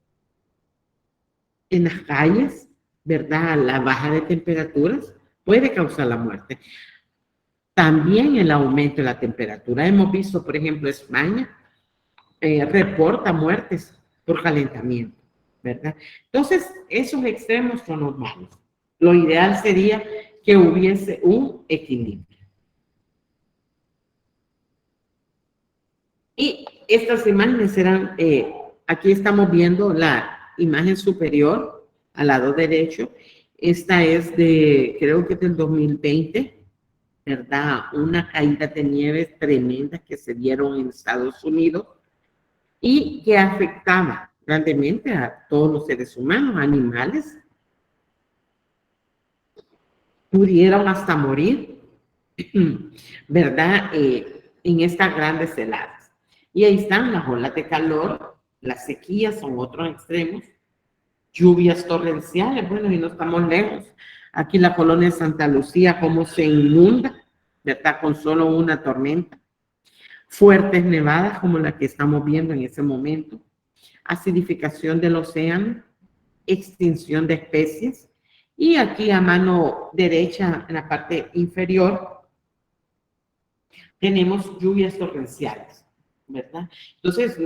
en las calles, ¿verdad? La baja de temperaturas puede causar la muerte. También el aumento de la temperatura. Hemos visto, por ejemplo, España reporta muertes por calentamiento, ¿verdad? Entonces, esos extremos son normales. Lo ideal sería que hubiese un equilibrio. Y estas imágenes eran, aquí estamos viendo la imagen superior al lado derecho. Esta es de, creo que es del 2020, ¿verdad? Una caída de nieve tremenda que se dieron en Estados Unidos y que afectaba grandemente a todos los seres humanos, animales, pudieron hasta morir, ¿verdad? En estas grandes heladas. Y ahí están las olas de calor, las sequías son otros extremos, lluvias torrenciales, bueno, y no estamos lejos. Aquí la colonia de Santa Lucía, cómo se inunda, ¿verdad? Con solo una tormenta. Fuertes nevadas como la que estamos viendo en ese momento. Acidificación del océano, extinción de especies. Y aquí a mano derecha, en la parte inferior, tenemos lluvias torrenciales, ¿verdad? Entonces,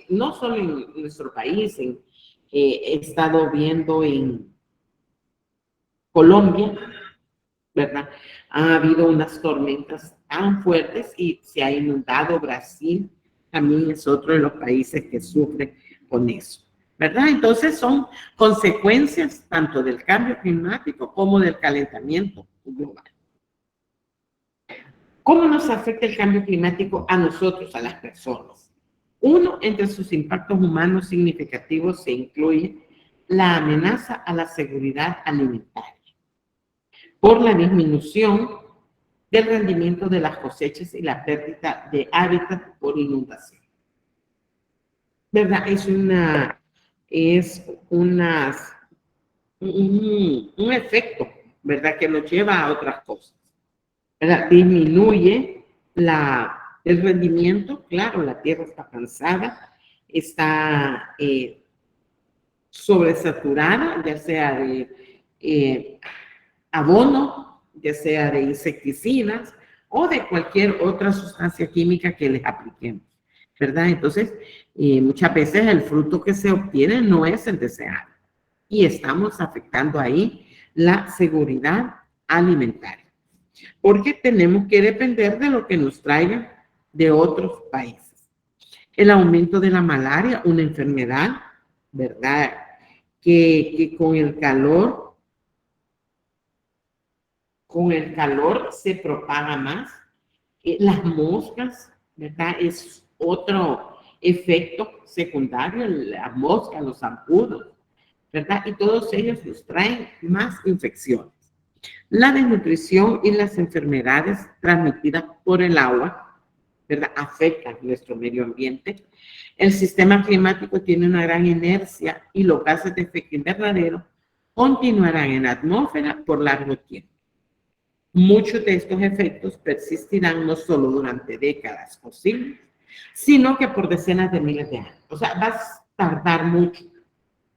no solo en nuestro país, he estado viendo en Colombia, ¿verdad? Ha habido unas tormentas tan fuertes y se ha inundado Brasil, también es otro de los países que sufre con eso, ¿verdad? Entonces son consecuencias tanto del cambio climático como del calentamiento global. ¿Cómo nos afecta el cambio climático a nosotros, a las personas? Uno, entre sus impactos humanos significativos se incluye la amenaza a la seguridad alimentaria por la disminución del rendimiento de las cosechas y la pérdida de hábitat por inundación. ¿Verdad? Es un efecto, ¿verdad? Que nos lleva a otras cosas. ¿Verdad? Disminuye el rendimiento, claro, la tierra está cansada, está sobresaturada, ya sea de abono, ya sea de insecticidas o de cualquier otra sustancia química que les apliquemos, ¿verdad? Entonces, muchas veces el fruto que se obtiene no es el deseado y estamos afectando ahí la seguridad alimentaria, porque tenemos que depender de lo que nos traigan de otros países. El aumento de la malaria, una enfermedad, ¿verdad? Que con el calor se propaga más. Las moscas, ¿verdad? Es otro efecto secundario, las moscas, los zancudos, ¿verdad? Y todos ellos nos traen más infecciones. La desnutrición y las enfermedades transmitidas por el agua, ¿verdad? Afectan nuestro medio ambiente. El sistema climático tiene una gran inercia y los gases de efecto invernadero continuarán en la atmósfera por largo tiempo. Muchos de estos efectos persistirán no solo durante décadas o siglos, sino que por decenas de miles de años. O sea, va a tardar mucho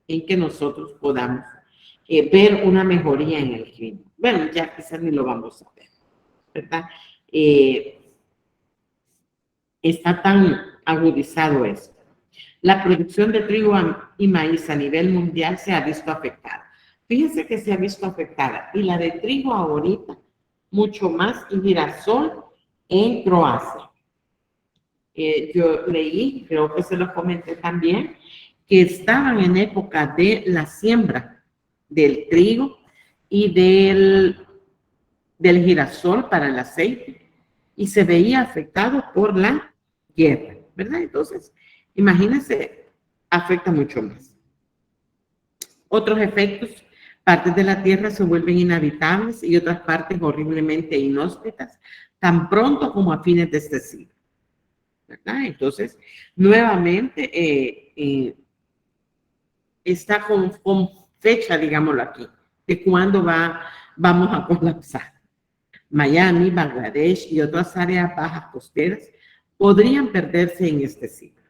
en que nosotros podamos ver una mejoría en el clima. Bueno, ya quizás ni lo vamos a ver, ¿verdad? Está tan agudizado esto. La producción de trigo y maíz a nivel mundial se ha visto afectada. Fíjense que se ha visto afectada y la de trigo ahorita mucho más y girasol en Croacia. Yo leí, creo que se lo comenté también, que estaban en época de la siembra del trigo y del girasol para el aceite y se veía afectado por la guerra, ¿verdad? Entonces, imagínense, afecta mucho más. Otros efectos, partes de la Tierra se vuelven inhabitables y otras partes horriblemente inhóspitas, tan pronto como a fines de este siglo, ¿verdad? Entonces, nuevamente, está con fecha, digámoslo aquí, de cuándo vamos a colapsar. Miami, Bangladesh y otras áreas bajas costeras podrían perderse en este siglo.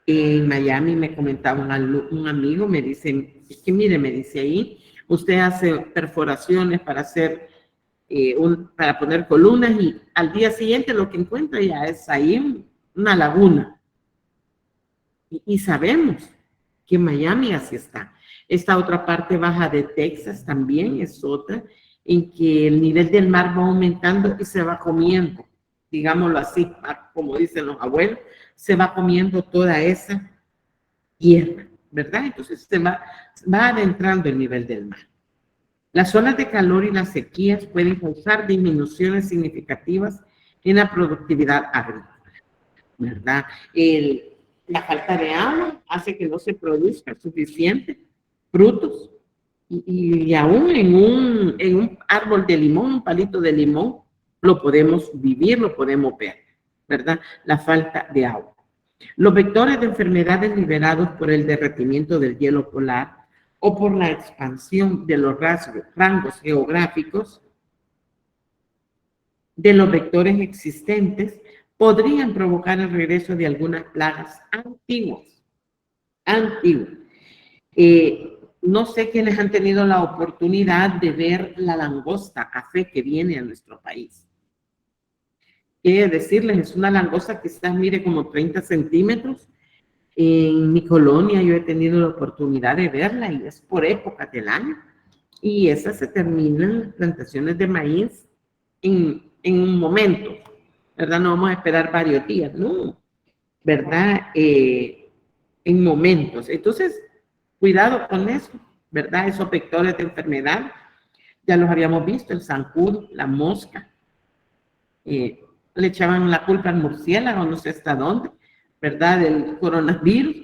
En Miami me comentaba un amigo, me dice, es que mire, me dice ahí, usted hace perforaciones para hacer, para poner columnas y al día siguiente lo que encuentra ya es ahí una laguna. Y sabemos que Miami así está. Esta otra parte baja de Texas también es otra, en que el nivel del mar va aumentando y se va comiendo, digámoslo así, como dicen los abuelos, se va comiendo toda esa tierra, ¿verdad? Entonces va adentrando el nivel del mar. Las zonas de calor y las sequías pueden causar disminuciones significativas en la productividad agrícola, ¿verdad? La falta de agua hace que no se produzca suficiente frutos y aún en un árbol de limón, un palito de limón, lo podemos vivir, lo podemos ver, ¿verdad? La falta de agua. Los vectores de enfermedades liberados por el derretimiento del hielo polar o por la expansión de los rangos geográficos de los vectores existentes podrían provocar el regreso de algunas plagas antiguas, No sé quiénes han tenido la oportunidad de ver la langosta café que viene a nuestro país. Quiero decirles, es una langosta que está, mire, como 30 centímetros. En mi colonia yo he tenido la oportunidad de verla y es por época del año. Y esas se terminan las plantaciones de maíz en un momento, ¿verdad? No vamos a esperar varios días, no, ¿verdad? En momentos. Entonces, cuidado con eso, ¿verdad? Esos vectores de enfermedad, ya los habíamos visto, el zancudo, la mosca, le echaban la culpa al murciélago, no sé hasta dónde, ¿verdad? Del coronavirus.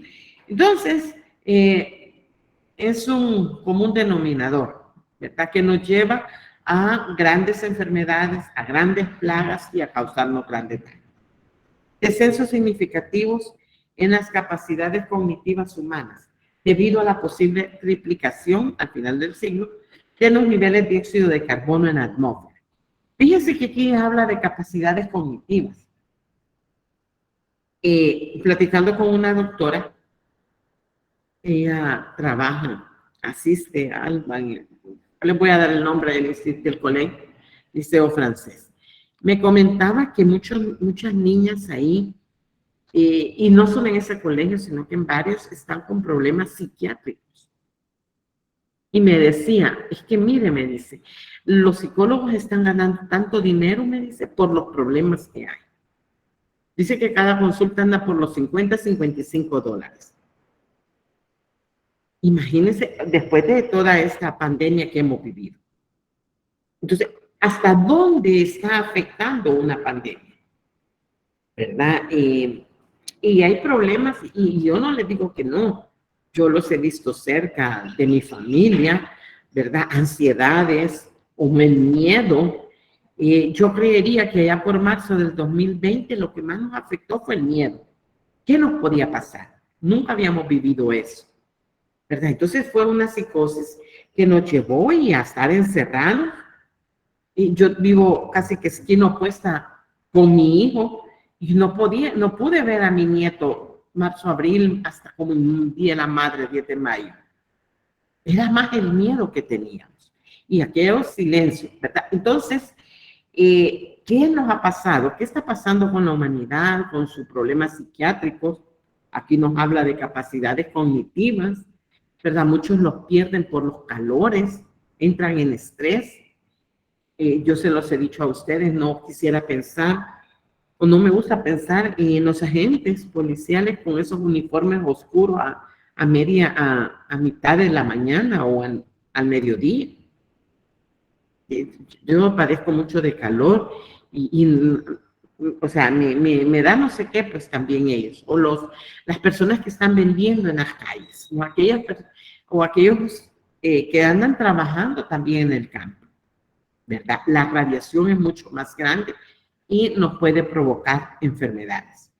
Entonces, es un común denominador, ¿verdad? Que nos lleva a grandes enfermedades, a grandes plagas y a causarnos grandes daños. Descensos significativos en las capacidades cognitivas humanas, debido a la posible triplicación al final del siglo de los niveles de dióxido de carbono en la atmósfera. Fíjense que aquí habla de capacidades cognitivas. Platicando con una doctora, ella trabaja, asiste a Alba, les voy a dar el nombre del colegio, Liceo Francés. Me comentaba que muchas niñas ahí, y no solo en ese colegio, sino que en varios, están con problemas psiquiátricos. Y me decía, es que mire, me dice, los psicólogos están ganando tanto dinero, me dice, por los problemas que hay. Dice que cada consulta anda por los $50-55. Imagínense, después de toda esta pandemia que hemos vivido. Entonces, ¿hasta dónde está afectando una pandemia? ¿Verdad? Y hay problemas, y yo no les digo que no. Yo los he visto cerca de mi familia, ¿verdad? Ansiedades, o el miedo. Yo creería que ya por marzo del 2020 lo que más nos afectó fue el miedo. ¿Qué nos podía pasar? Nunca habíamos vivido eso, ¿verdad? Entonces fue una psicosis que nos llevó a estar encerrados. Y yo vivo casi que esquina opuesta con mi hijo y no pude ver a mi nieto marzo, abril, hasta como un día de la madre, 10 de mayo. Era más el miedo que teníamos y aquellos silencios, ¿verdad? Entonces, ¿qué nos ha pasado? ¿Qué está pasando con la humanidad, con sus problemas psiquiátricos? Aquí nos habla de capacidades cognitivas, ¿verdad? Muchos los pierden por los calores, entran en estrés. Yo se los he dicho a ustedes, no quisiera pensar, o no me gusta pensar en los agentes policiales con esos uniformes oscuros a mitad de la mañana o al mediodía. Yo padezco mucho de calor o sea, me da no sé qué, pues también ellos, o las personas que están vendiendo en las calles, o aquellos que andan trabajando también en el campo, ¿verdad? La radiación es mucho más grande y nos puede provocar enfermedades.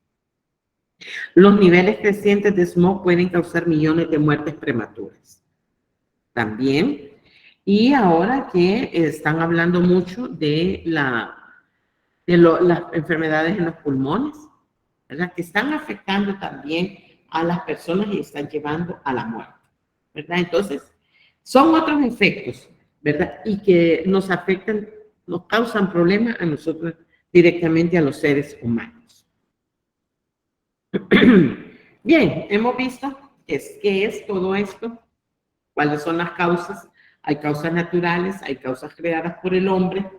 Los niveles crecientes de smog pueden causar millones de muertes prematuras. También, y ahora que están hablando mucho de las enfermedades en los pulmones, ¿verdad? Que están afectando también a las personas y están llevando a la muerte, ¿verdad? Entonces, son otros efectos, ¿verdad? Y que nos afectan, nos causan problemas a nosotros directamente, a los seres humanos. Bien, hemos visto qué es todo esto, cuáles son las causas. Hay causas naturales, hay causas creadas por el hombre,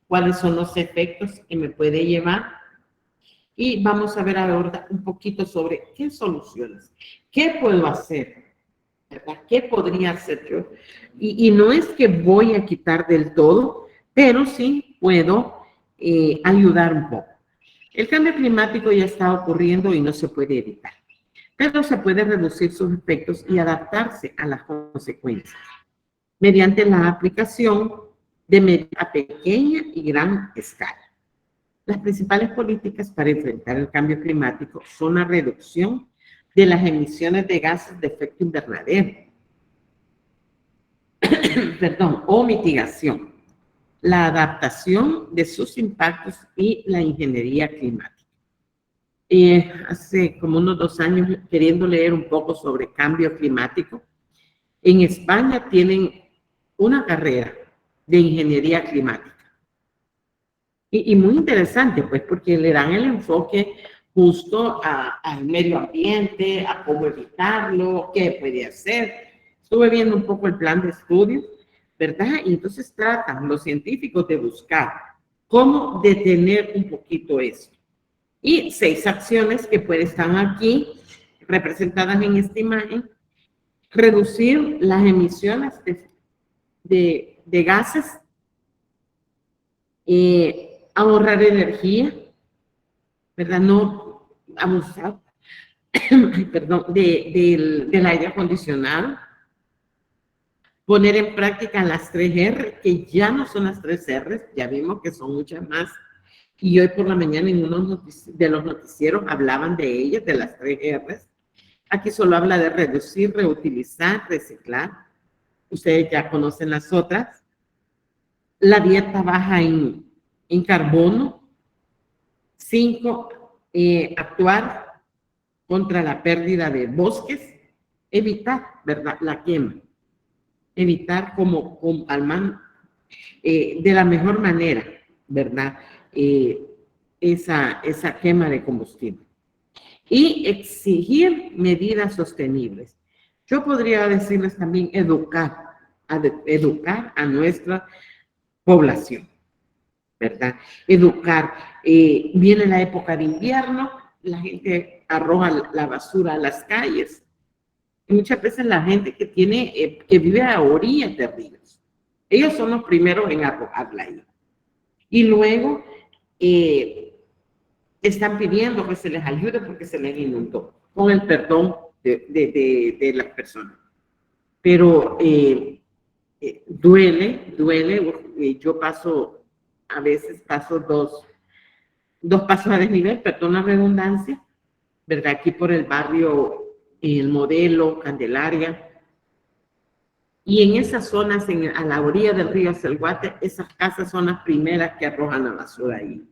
cuáles son los efectos que me puede llevar. Y vamos a ver ahora un poquito sobre qué soluciones, qué puedo hacer, ¿verdad? ¿Qué podría hacer yo? Y no es que voy a quitar del todo, pero sí puedo ayudar un poco. El cambio climático ya está ocurriendo y no se puede evitar, pero se puede reducir sus efectos y adaptarse a las consecuencias mediante la aplicación de medidas a pequeña y gran escala. Las principales políticas para enfrentar el cambio climático son la reducción de las emisiones de gases de efecto invernadero, o mitigación, la adaptación de sus impactos y la ingeniería climática. Hace como unos 2 años, queriendo leer un poco sobre cambio climático, En España tienen una carrera de ingeniería climática. Y muy interesante, pues, porque le dan el enfoque justo al medio ambiente, a cómo evitarlo, qué puede hacer. Estuve viendo un poco el plan de estudio, ¿verdad? Y entonces tratan los científicos de buscar cómo detener un poquito eso. Y 6 acciones que pues están aquí representadas en esta imagen: reducir las emisiones de gases, ahorrar energía, ¿verdad? No abusar, perdón, del aire acondicionado, poner en práctica las 3R, que ya no son las 3R, ya vimos que son muchas más, y hoy por la mañana en uno de los noticieros hablaban de ellas, de las 3R. Aquí solo habla de reducir, reutilizar, reciclar. Ustedes ya conocen las otras. La dieta baja en carbono. 5, actuar contra la pérdida de bosques, evitar, ¿verdad?, la quema, evitar de la mejor manera, ¿verdad?, esa quema de combustible. Y exigir medidas sostenibles. Yo podría decirles también educar a nuestra población, ¿verdad? Educar. Viene la época de invierno, la gente arroja la basura a las calles. Y muchas veces la gente que vive a orillas de ríos, ellos son los primeros en arrojarla ahí. Y luego están pidiendo que se les ayude porque se les inundó, con el perdón de las personas. Pero duele. Yo a veces paso dos pasos a desnivel, perdón la redundancia, ¿verdad? Aquí por el barrio El Modelo, Candelaria. Y en esas zonas, a la orilla del río Selguate, esas casas son las primeras que arrojan la basura ahí.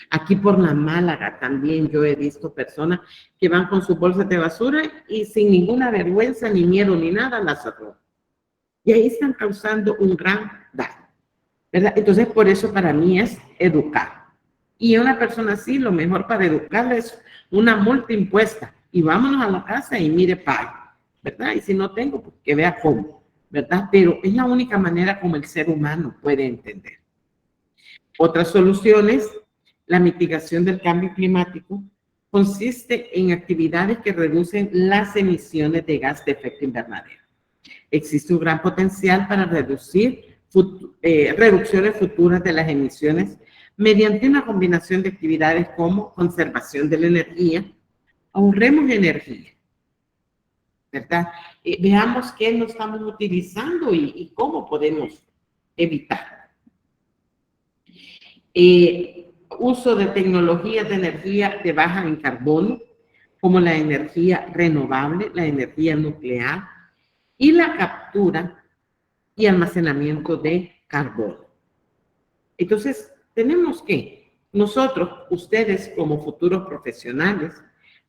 Aquí por la Málaga también yo he visto personas que van con sus bolsas de basura y sin ninguna vergüenza, ni miedo, ni nada, las arrojan. Y ahí están causando un gran daño, ¿verdad? Entonces, por eso para mí es educar. Y a una persona así, lo mejor para educarle es una multa impuesta. Y vámonos a la casa y mire, pague, ¿verdad? Y si no tengo, pues que vea cómo, ¿verdad? Pero es la única manera como el ser humano puede entender. Otras soluciones: la mitigación del cambio climático consiste en actividades que reducen las emisiones de gas de efecto invernadero. Existe un gran potencial para reducciones futuras de las emisiones mediante una combinación de actividades como conservación de la energía. Ahorremos energía, ¿verdad? Veamos qué no estamos utilizando y cómo podemos evitar. Uso de tecnologías de energía de baja en carbono, como la energía renovable, la energía nuclear y la captura y almacenamiento de carbono. Entonces, tenemos que nosotros, ustedes como futuros profesionales,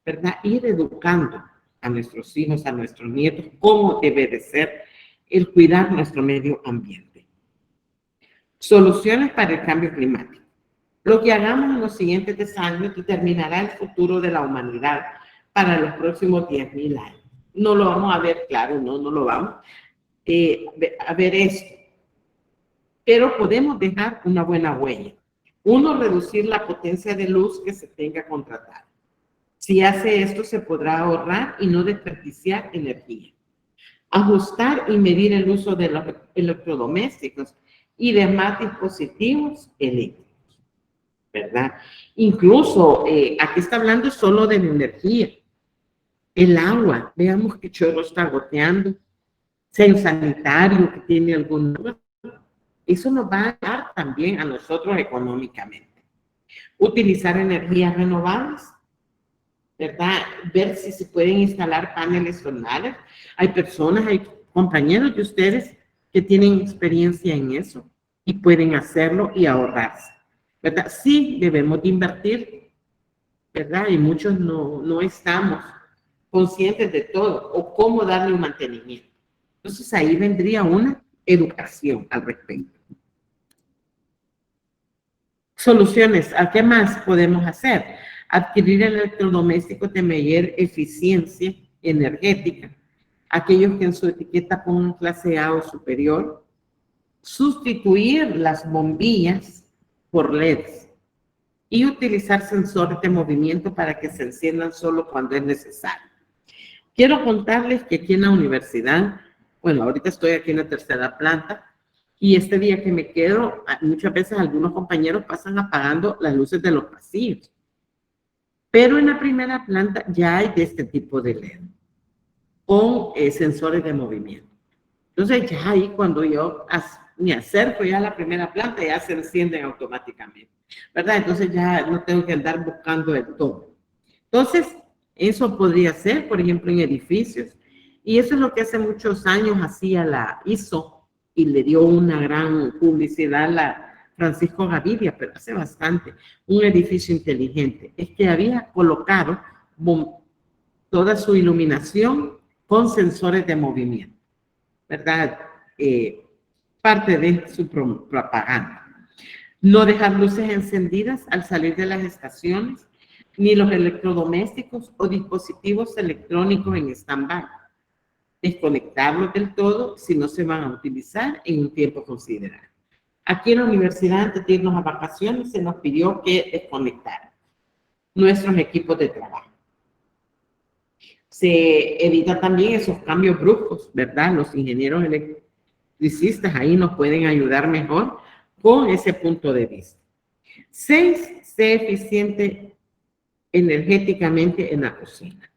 ¿verdad?, ir educando a nuestros hijos, a nuestros nietos, cómo debe de ser el cuidar nuestro medio ambiente. Soluciones para el cambio climático. Lo que hagamos en los siguientes 10 años determinará el futuro de la humanidad para los próximos 10.000 años. No lo vamos a ver, claro, no lo vamos a ver esto, pero podemos dejar una buena huella. 1, reducir la potencia de luz que se tenga contratada. Si hace esto, se podrá ahorrar y no desperdiciar energía. Ajustar y medir el uso de los electrodomésticos y demás dispositivos eléctricos, ¿verdad? Incluso, aquí está hablando solo de la energía. El agua, veamos qué chorro está goteando. Sea un sanitario que tiene algún... Eso nos va a ayudar también a nosotros económicamente. Utilizar energías renovables, ¿verdad? Ver si se pueden instalar paneles solares. Hay personas, hay compañeros de ustedes que tienen experiencia en eso y pueden hacerlo y ahorrarse, ¿verdad? Sí, debemos de invertir, ¿verdad? Y muchos no estamos conscientes de todo o cómo darle un mantenimiento. Entonces ahí vendría una educación al respecto. Soluciones, ¿a qué más podemos hacer? Adquirir electrodomésticos de mayor eficiencia energética, aquellos que en su etiqueta pongan clase A o superior, sustituir las bombillas por LEDs y utilizar sensores de movimiento para que se enciendan solo cuando es necesario. Quiero contarles que aquí en la universidad, bueno, ahorita estoy aquí en la tercera planta, y este día que me quedo, muchas veces algunos compañeros pasan apagando las luces de los pasillos. Pero en la primera planta ya hay de este tipo de LED, con sensores de movimiento. Entonces ya ahí cuando yo me acerco ya a la primera planta, ya se encienden automáticamente, ¿verdad? Entonces ya no tengo que andar buscando el todo. Entonces, eso podría ser, por ejemplo, en edificios. Y eso es lo que hace muchos años hacía la ISO y le dio una gran publicidad a la Francisco Gaviria, pero hace bastante, un edificio inteligente. Es que había colocado toda su iluminación con sensores de movimiento, ¿verdad? Parte de su propaganda. No dejar luces encendidas al salir de las estaciones, ni los electrodomésticos o dispositivos electrónicos en stand-by. Desconectarlos del todo si no se van a utilizar en un tiempo considerable. Aquí en la universidad, antes de irnos a vacaciones, se nos pidió que desconectáramos nuestros equipos de trabajo. Se evita también esos cambios bruscos, ¿verdad? Los ingenieros electricistas ahí nos pueden ayudar mejor con ese punto de vista. 6, sé eficiente energéticamente en la cocina.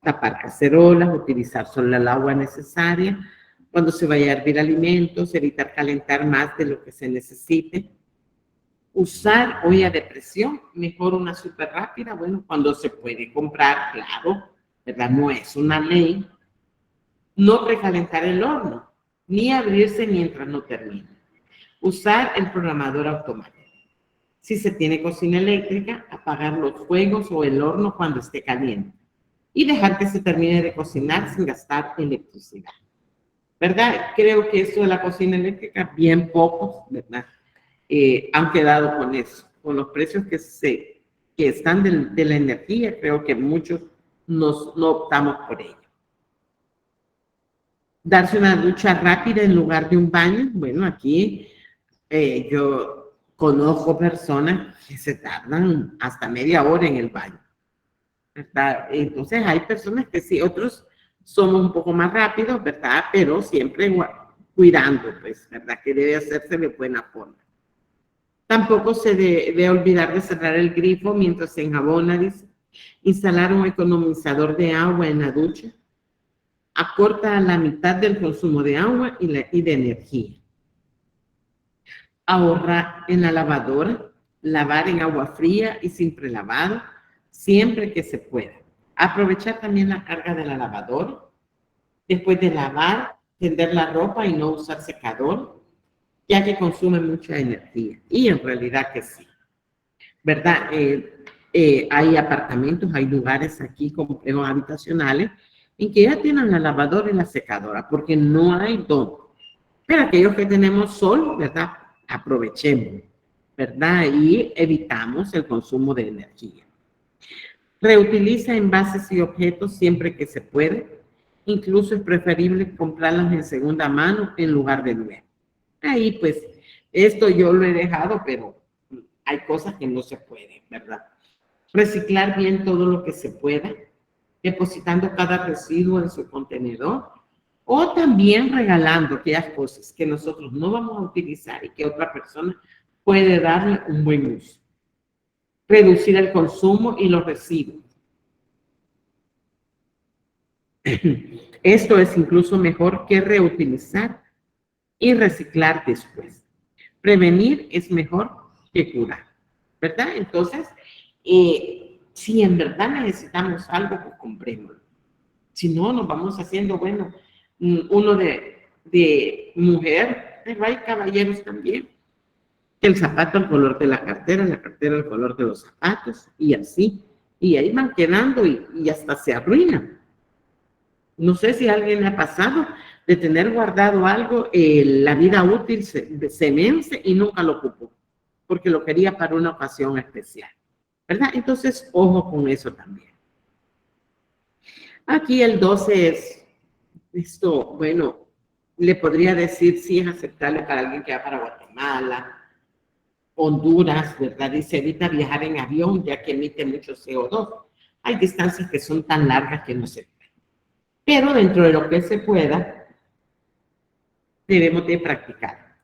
Tapar cacerolas, utilizar solo el agua necesaria. Cuando se vaya a hervir alimentos, evitar calentar más de lo que se necesite. Usar olla de presión, mejor una súper rápida, bueno, cuando se puede comprar, claro, ¿verdad? No es una ley. No precalentar el horno, ni abrirse mientras no termine. Usar el programador automático. Si se tiene cocina eléctrica, apagar los fuegos o el horno cuando esté caliente y dejar que se termine de cocinar sin gastar electricidad, ¿verdad? Creo que esto de la cocina eléctrica, bien pocos, ¿verdad? Han quedado con eso, con los precios que están de la energía, creo que muchos no optamos por ello. Darse una ducha rápida en lugar de un baño, bueno, aquí yo conozco personas que se tardan hasta media hora en el baño, ¿verdad? Entonces hay personas que sí, otros somos un poco más rápidos, ¿verdad? Pero siempre cuidando, pues, ¿verdad? Que debe hacerse de buena forma. Tampoco se debe olvidar de cerrar el grifo mientras se enjabona, dice. Instalar un economizador de agua en la ducha. Acorta la mitad del consumo de agua y de energía. Ahorrar en la lavadora, lavar en agua fría y sin prelavado, siempre que se pueda. Aprovechar también la carga de la lavadora. Después de lavar, tender la ropa y no usar secador, ya que consume mucha energía. Y en realidad que sí, ¿verdad? Hay apartamentos, hay lugares aquí, complejos habitacionales, en que ya tienen la lavadora y la secadora, porque no hay dónde. Pero aquellos que tenemos sol, ¿verdad? Aprovechemos, ¿verdad? Y evitamos el consumo de energía. Reutiliza envases y objetos siempre que se puede. Incluso es preferible comprarlas en segunda mano en lugar de nuevo. Ahí, pues, esto yo lo he dejado, pero hay cosas que no se pueden, ¿verdad? Reciclar bien todo lo que se pueda, depositando cada residuo en su contenedor, o también regalando aquellas cosas que nosotros no vamos a utilizar y que otra persona puede darle un buen uso. Reducir el consumo y los residuos. Esto es incluso mejor que reutilizar y reciclar después. Prevenir es mejor que curar, ¿verdad? Entonces, si en verdad necesitamos algo, pues comprémoslo. Si no, nos vamos haciendo, bueno, uno de mujer, pero hay caballeros también. El zapato al color de la cartera al color de los zapatos, y así. Y ahí van quedando y hasta se arruinan. No sé si a alguien le ha pasado, de tener guardado algo, la vida útil se vence y nunca lo ocupó, porque lo quería para una ocasión especial, ¿verdad? Entonces, ojo con eso también. Aquí el 12 es, esto, bueno, le podría decir si es aceptable para alguien que va para Guatemala, Honduras, ¿verdad? Dice, evita viajar en avión ya que emite mucho CO2. Hay distancias que son tan largas que no se puede. Pero dentro de lo que se pueda, debemos de practicar.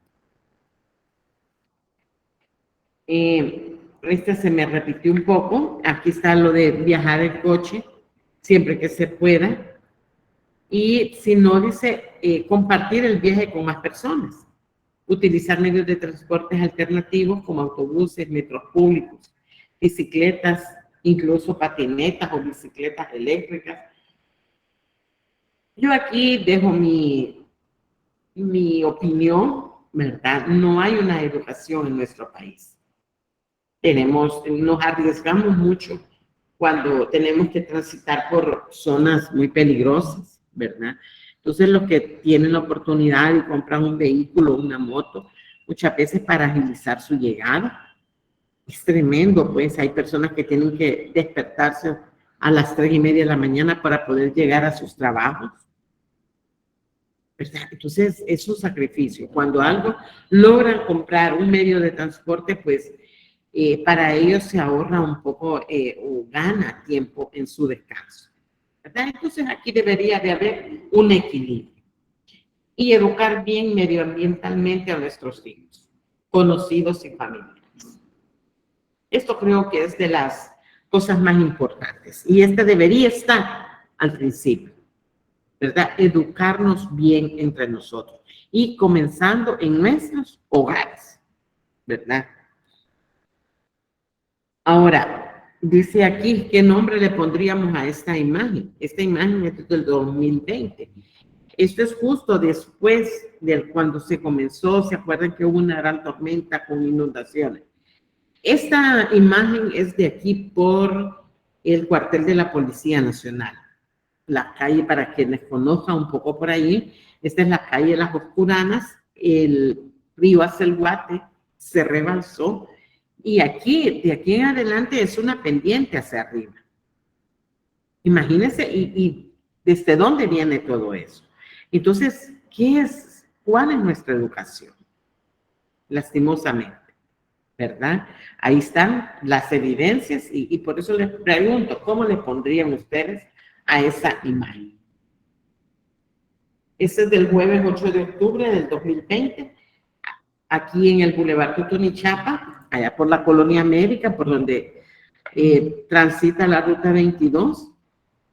Este se me repitió un poco. Aquí está lo de viajar en coche, siempre que se pueda. Y si no, dice, compartir el viaje con más personas. Utilizar medios de transportes alternativos como autobuses, metros públicos, bicicletas, incluso patinetas o bicicletas eléctricas. Yo aquí dejo mi opinión, ¿verdad? No hay una educación en nuestro país. Nos arriesgamos mucho cuando tenemos que transitar por zonas muy peligrosas, ¿verdad? Entonces los que tienen la oportunidad y compran un vehículo, una moto, muchas veces para agilizar su llegada, es tremendo, pues hay personas que tienen que despertarse a las 3:30 de la mañana para poder llegar a sus trabajos, ¿verdad? Entonces es un sacrificio. Cuando algo logran comprar un medio de transporte, pues para ellos se ahorra un poco o gana tiempo en su descanso, ¿verdad? Entonces aquí debería de haber un equilibrio y educar bien medioambientalmente a nuestros hijos, conocidos y familiares. Esto creo que es de las cosas más importantes y este debería estar al principio, ¿verdad? Educarnos bien entre nosotros y comenzando en nuestros hogares, ¿verdad? Ahora, dice aquí, ¿qué nombre le pondríamos a esta imagen? Esta imagen es del 2020. Esto es justo después de cuando se comenzó, ¿se acuerdan que hubo una gran tormenta con inundaciones? Esta imagen es de aquí por el cuartel de la Policía Nacional. La calle, para quienes conozcan un poco por ahí, esta es la calle Las Oscuranas, el río Acelguate se rebalsó y aquí, de aquí en adelante, es una pendiente hacia arriba. Imagínense, y desde dónde viene todo eso. Entonces, ¿cuál es nuestra educación? Lastimosamente, ¿verdad? Ahí están las evidencias y por eso les pregunto, ¿cómo le pondrían ustedes a esa imagen? Este es del jueves 8 de octubre del 2020, aquí en el Boulevard Tutunichapa, allá por la Colonia América, por donde transita la Ruta 22.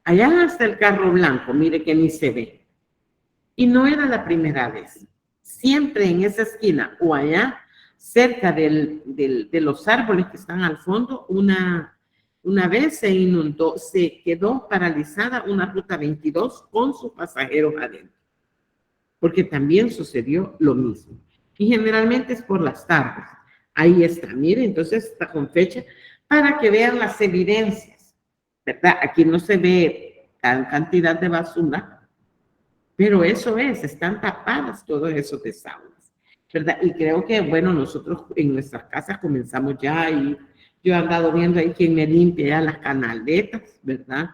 Allá hasta el carro blanco, mire que ni se ve. Y no era la primera vez. Siempre en esa esquina o allá, cerca de los árboles que están al fondo, una vez se inundó, se quedó paralizada una Ruta 22 con sus pasajeros adentro. Porque también sucedió lo mismo. Y generalmente es por las tardes. Ahí está, mire, entonces está con fecha para que vean las evidencias, ¿verdad? Aquí no se ve tal cantidad de basura, pero eso están tapadas todos esos desagües, ¿verdad? Y creo que, bueno, nosotros en nuestras casas comenzamos ya y yo he andado viendo ahí quien me limpia ya las canaletas, ¿verdad?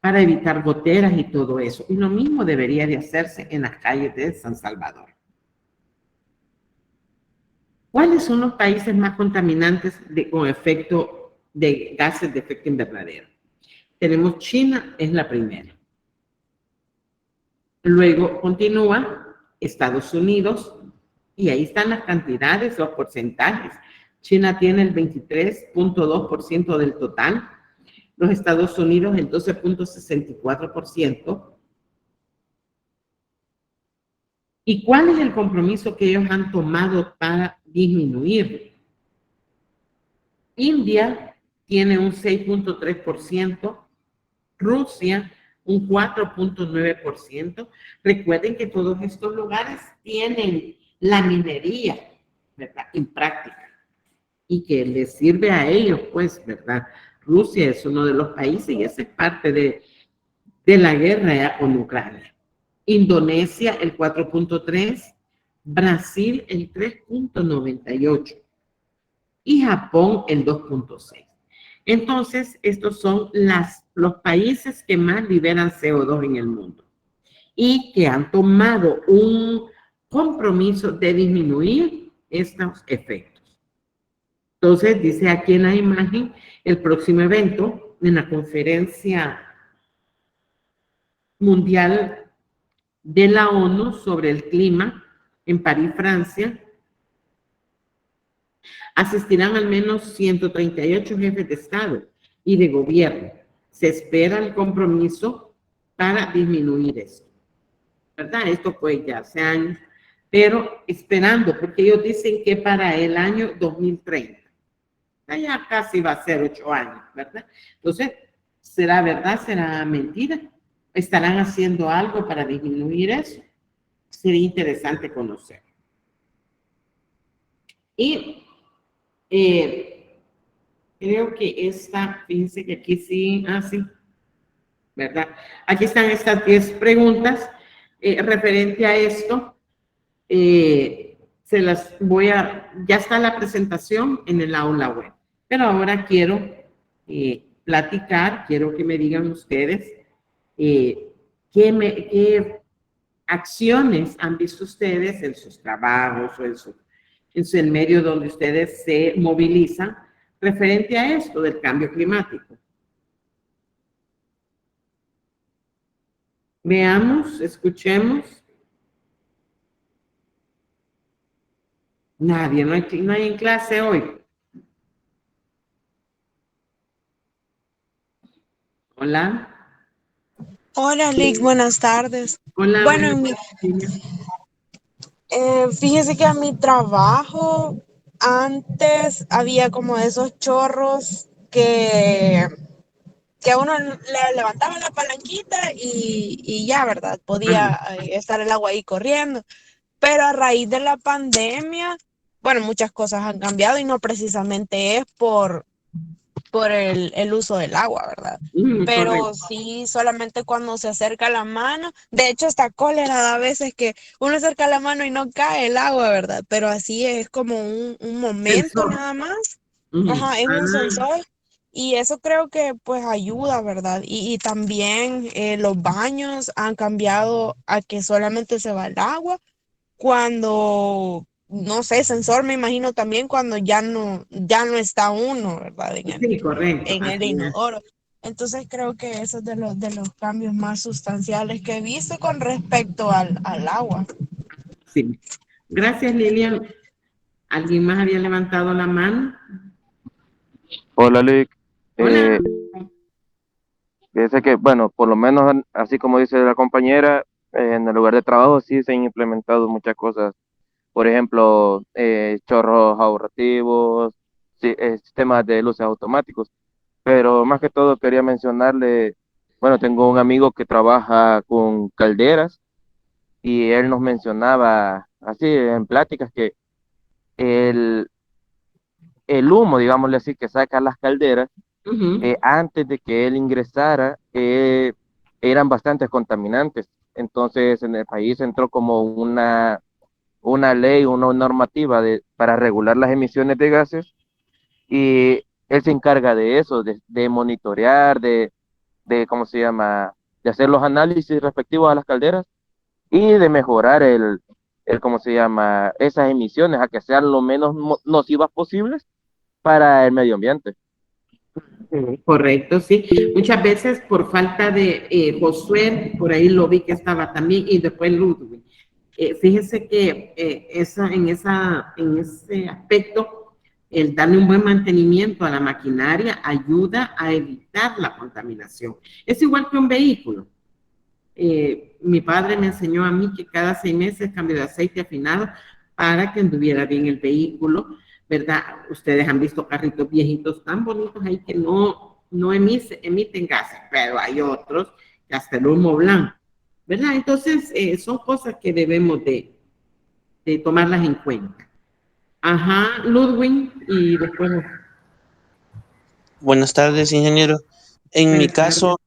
Para evitar goteras y todo eso. Y lo mismo debería de hacerse en las calles de San Salvador. ¿Cuáles son los países más contaminantes con efecto de gases de efecto invernadero? Tenemos China, es la primera. Luego continúa Estados Unidos, y ahí están las cantidades, los porcentajes. China tiene el 23.2% del total, los Estados Unidos el 12.64%. ¿Y cuál es el compromiso que ellos han tomado para disminuir? India tiene un 6.3%, Rusia un 4.9%. Recuerden que todos estos lugares tienen la minería, ¿verdad? En práctica, y que les sirve a ellos, pues, ¿verdad? Rusia es uno de los países y esa es parte de la guerra con Ucrania. Indonesia el 4.3%, Brasil el 3.98% y Japón el 2.6%. Entonces, estos son los países que más liberan CO2 en el mundo y que han tomado un compromiso de disminuir estos efectos. Entonces, dice aquí en la imagen, el próximo evento en la conferencia mundial de la ONU sobre el clima en París, Francia, asistirán al menos 138 jefes de Estado y de gobierno. Se espera el compromiso para disminuir esto, ¿verdad? Esto puede ya hace años, pero esperando, porque ellos dicen que para el año 2030, ya casi va a ser 8 años, ¿verdad? Entonces, ¿será verdad? ¿Será mentira? ¿Estarán haciendo algo para disminuir eso? Sería interesante conocer. Y creo que esta, fíjense que aquí sí, sí, ¿verdad? Aquí están estas 10 preguntas referente a esto. Se las voy a, ya está la presentación en el aula web, pero ahora quiero platicar, quiero que me digan ustedes qué acciones han visto ustedes en sus trabajos o en el medio donde ustedes se movilizan referente a esto del cambio climático. Veamos, escuchemos. Nadie, no hay en clase hoy. Hola. Hola, Lick, buenas tardes. Hola, Bueno, buenas tardes. fíjese que a mi trabajo antes había como esos chorros que a uno le levantaba la palanquita y ya, ¿verdad? Podía estar el agua ahí corriendo. Pero a raíz de la pandemia, bueno, muchas cosas han cambiado y no precisamente es por el uso del agua, ¿verdad? Pero Correcto. sí, solamente cuando se acerca la mano, de hecho hasta cólera da a veces que uno acerca la mano y no cae el agua, ¿verdad? Pero así es como un momento Sensor. nada más, ajá, es un sensor y eso creo que pues ayuda, ¿verdad? Y también los baños han cambiado a que solamente se va el agua cuando, no sé, sensor me imagino también cuando ya no está uno, ¿verdad? Sí, correcto. En el Así es. inodoro. Entonces creo que eso es de los cambios más sustanciales que he visto con respecto al agua. Sí. Gracias, Lilian. ¿Alguien más había levantado la mano? Hola, Lick. Hola. Fíjese que, bueno, por lo menos así como dice la compañera, en el lugar de trabajo sí se han implementado muchas cosas. Por ejemplo, chorros ahorrativos, sistemas de luces automáticos. Pero más que todo quería mencionarle, bueno, tengo un amigo que trabaja con calderas y él nos mencionaba así en pláticas que el, el humo, digámosle así, que sacan las calderas antes de que él ingresara, eran bastantes contaminantes. Entonces, en el país entró como una ley, una normativa para regular las emisiones de gases y él se encarga de eso, de monitorear, ¿cómo se llama?, de hacer los análisis respectivos a las calderas y de mejorar ¿cómo se llama?, esas emisiones a que sean lo menos nocivas posibles para el medio ambiente. Correcto, sí. Muchas veces por falta de Josué, por ahí lo vi que estaba también, y después Ludwig. Fíjese que en ese aspecto, el darle un buen mantenimiento a la maquinaria ayuda a evitar la contaminación. Es igual que un vehículo. Mi padre me enseñó a mí que cada 6 meses cambio de aceite afinado para que anduviera bien el vehículo, ¿verdad? Ustedes han visto carritos viejitos tan bonitos ahí que no emiten gases, pero hay otros que hasta el humo blanco, ¿verdad? Entonces, son cosas que debemos de tomarlas en cuenta. Ajá, Ludwig, y después... Buenas tardes, ingeniero. En mi Buenas tardes. caso,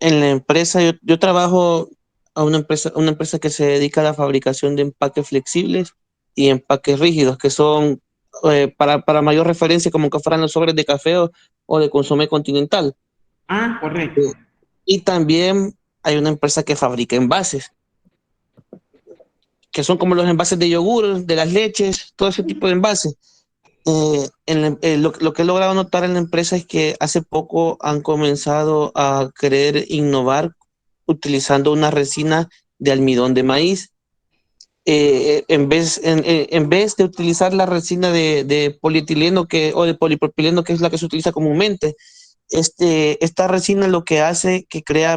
en la empresa, yo trabajo a una empresa que se dedica a la fabricación de empaques flexibles y empaques rígidos, que son para mayor referencia como que fueran los sobres de café o de Consomé Continental. Ah, correcto. Y también hay una empresa que fabrica envases, que son como los envases de yogur, de las leches, todo ese tipo de envases. Lo que he logrado notar en la empresa es que hace poco han comenzado a querer innovar utilizando una resina de almidón de maíz. En vez de utilizar la resina de polietileno o de polipropileno, que es la que se utiliza comúnmente, esta resina lo que hace que crea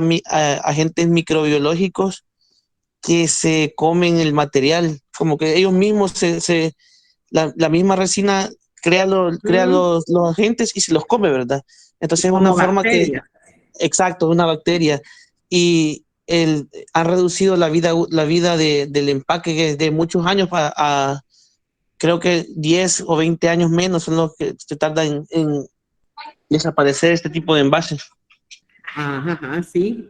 agentes microbiológicos que se comen el material, como que ellos mismos la misma resina crea los agentes y se los come, ¿verdad? Entonces es una Como forma bacterias. exacto, una bacteria. Y ha reducido la vida del empaque que de muchos años creo que 10 o 20 años menos son los que se tardan en desaparecer este tipo de envases. Ajá, ajá, sí.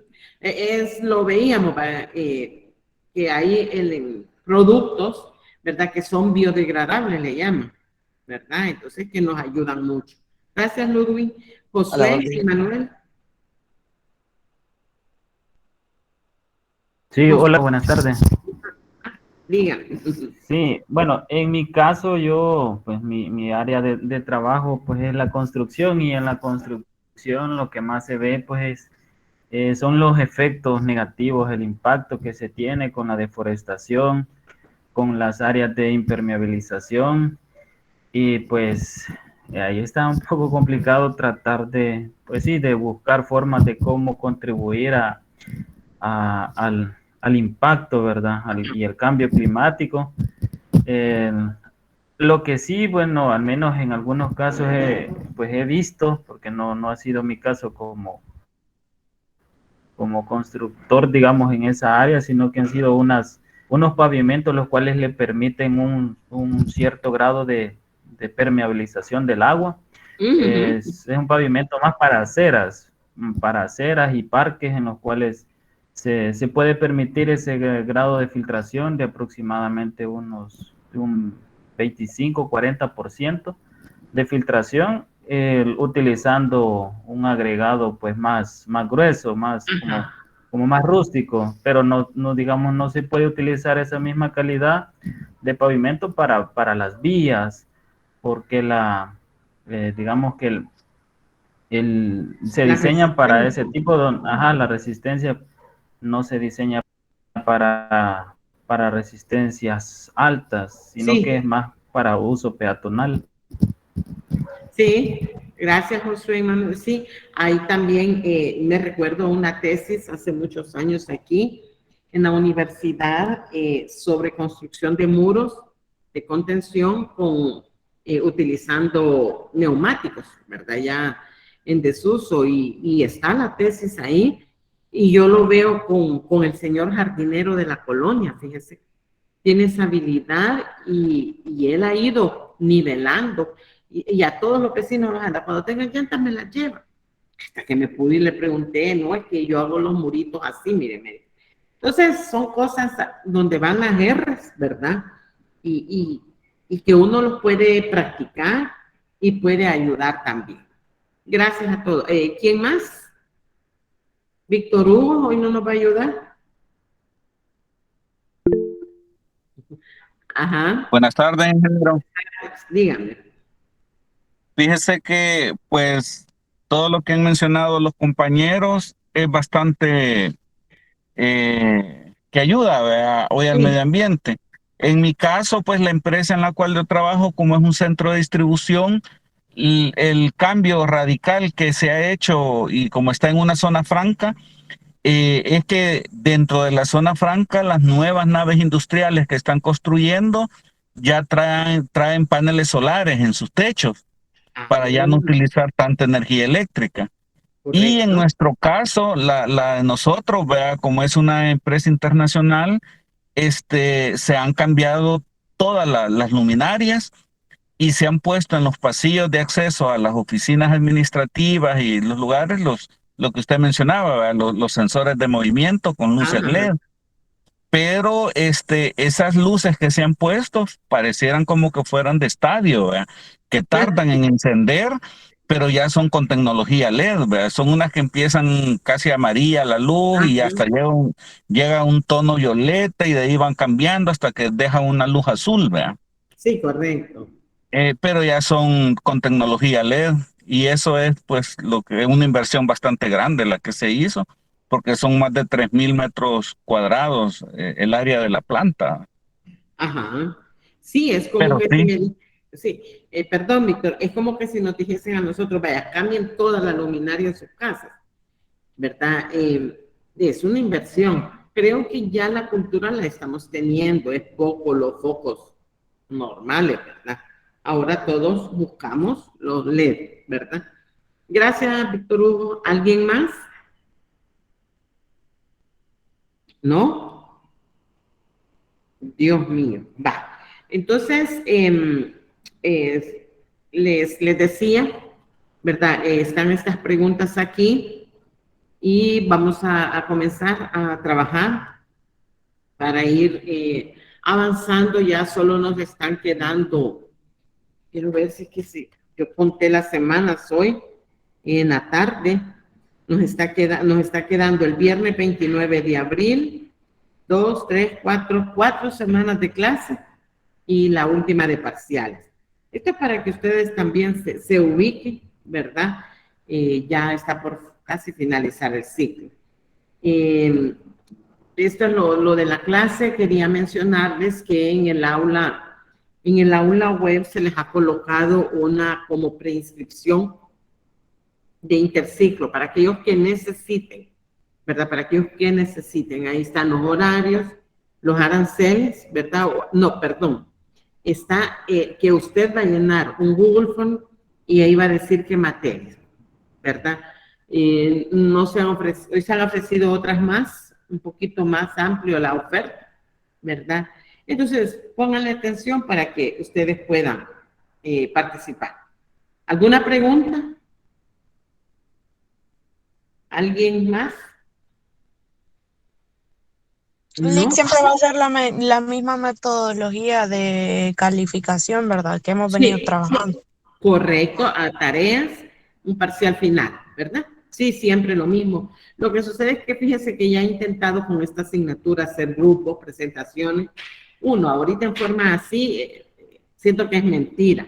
Lo veíamos, que hay productos, ¿verdad? Que son biodegradables, le llaman, ¿verdad? Entonces, que nos ayudan mucho. Gracias, Ludwig. A la Josué y orden. Manuel. Sí, Josué, hola, buenas tardes. díganme. Sí, bueno, en mi caso yo, pues mi área de trabajo pues es la construcción y en la construcción lo que más se ve pues son los efectos negativos, el impacto que se tiene con la deforestación, con las áreas de impermeabilización y pues ahí está un poco complicado tratar de, pues sí, de buscar formas de cómo contribuir al impacto, ¿verdad? Y el cambio climático. Eh, lo que sí, bueno, al menos en algunos casos pues he visto, porque no ha sido mi caso como constructor, digamos, en esa área, sino que han sido unos pavimentos los cuales le permiten un cierto grado de permeabilización del agua. Es un pavimento más para aceras y parques en los cuales se puede permitir ese grado de filtración de aproximadamente un 25-40% de filtración, utilizando un agregado pues más grueso, como más rústico, pero no digamos, no se puede utilizar esa misma calidad de pavimento para las vías, porque digamos que se La diseña para resistencia. ese tipo de, la resistencia no se diseña para resistencias altas, sino que es Sí, más para uso peatonal. sí, gracias, Josué y Manuel. Sí, ahí también me recuerdo una tesis hace muchos años aquí en la universidad sobre construcción de muros de contención utilizando neumáticos, ¿verdad? Ya en desuso y está la tesis ahí y yo lo veo con el señor jardinero de la colonia, fíjese, tiene esa habilidad y él ha ido nivelando y a todos los vecinos los anda, cuando tengan llantas me las lleva. Hasta que me pude y le pregunté, no, es que yo hago los muritos así, mire. Entonces son cosas donde van las guerras, ¿verdad? Y que uno los puede practicar y puede ayudar también. Gracias a todos. ¿Quién más? Víctor Hugo, hoy no nos va a ayudar. Ajá, Buenas tardes, ingeniero. dígame. Fíjese que, pues, todo lo que han mencionado los compañeros es bastante que ayuda, ¿verdad?, hoy al medio ambiente. En mi caso, pues, la empresa en la cual yo trabajo, como es un centro de distribución, el cambio radical que se ha hecho y como está en una zona franca, es que dentro de la zona franca, las nuevas naves industriales que están construyendo ya traen paneles solares en sus techos para ya no utilizar tanta energía eléctrica. Y en nuestro caso, la de nosotros, vea, como es una empresa internacional, se han cambiado todas las luminarias y se han puesto en los pasillos de acceso a las oficinas administrativas y los lugares, lo que usted mencionaba, ¿verdad?, los sensores de movimiento con luces LED. pero esas luces que se han puesto parecieran como que fueran de estadio, ¿verdad? Que tardan en encender, pero ya son con tecnología LED, ¿verdad? Son unas que empiezan casi amarilla la luz y hasta llega un tono violeta y de ahí van cambiando hasta que dejan una luz azul, ¿verdad? Sí, correcto. Pero ya son con tecnología LED y eso es pues lo que es una inversión bastante grande la que se hizo, porque son más de 3,000 metros cuadrados el área de la planta. Ajá. Sí, es como Pero que sí, sí, perdón, Víctor, es como que si nos dijesen a nosotros, vaya, cambien toda la luminaria en sus casas, ¿verdad? Es una inversión. Creo que ya la cultura la estamos teniendo, es poco los focos normales, ¿verdad? Ahora todos buscamos los LED, ¿verdad? Gracias, Víctor Hugo. ¿Alguien más? ¿No? Dios mío, va. Entonces, les decía, ¿verdad? Están estas preguntas aquí y vamos a comenzar a trabajar para ir avanzando. Ya solo nos están quedando, quiero ver si es que sí, yo conté las semanas hoy en la tarde, nos está quedando el viernes 29 de abril, 2, 3, 4 semanas de clase y la última de parciales. Esto es para que ustedes también se ubiquen, ¿verdad? Ya está por casi finalizar el ciclo. Esto es lo de la clase. Quería mencionarles que en el aula web se les ha colocado una como preinscripción de interciclo para aquellos que necesiten, ¿verdad? Para aquellos que necesiten. Ahí están los horarios, los aranceles, ¿verdad? No, perdón. Está que usted va a llenar un Google Form y ahí va a decir qué materias, ¿verdad? No se hoy se han ofrecido otras más, un poquito más amplio la oferta, ¿verdad? Entonces, pónganle atención para que ustedes puedan participar. ¿Alguna pregunta? ¿Alguien más? Lick, siempre va a ser la misma metodología de calificación, ¿verdad? Que hemos venido trabajando. Correcto, a tareas, un parcial final, ¿verdad? Sí, siempre lo mismo. Lo que sucede es que fíjese que ya he intentado con esta asignatura hacer grupos, presentaciones. Uno, ahorita en forma así, siento que es mentira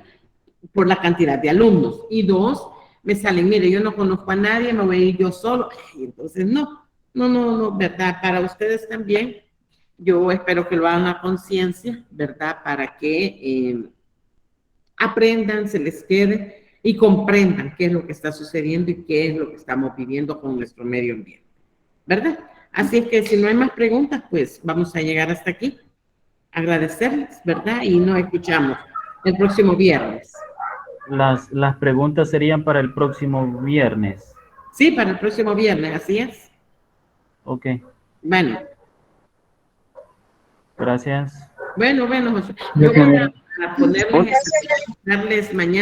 por la cantidad de alumnos. Y dos, me salen, mire, yo no conozco a nadie, me voy a ir yo solo. Y entonces, no, ¿verdad? Para ustedes también, yo espero que lo hagan a conciencia, ¿verdad? Para que aprendan, se les quede y comprendan qué es lo que está sucediendo y qué es lo que estamos viviendo con nuestro medio ambiente, ¿verdad? Así es que si no hay más preguntas, pues vamos a llegar hasta aquí. Agradecerles, ¿verdad? Y nos escuchamos el próximo viernes. Las preguntas serían para el próximo viernes. Sí, para el próximo viernes, así es. Ok. Bueno. Gracias. Bueno, José. Yo voy a ponerles mañana.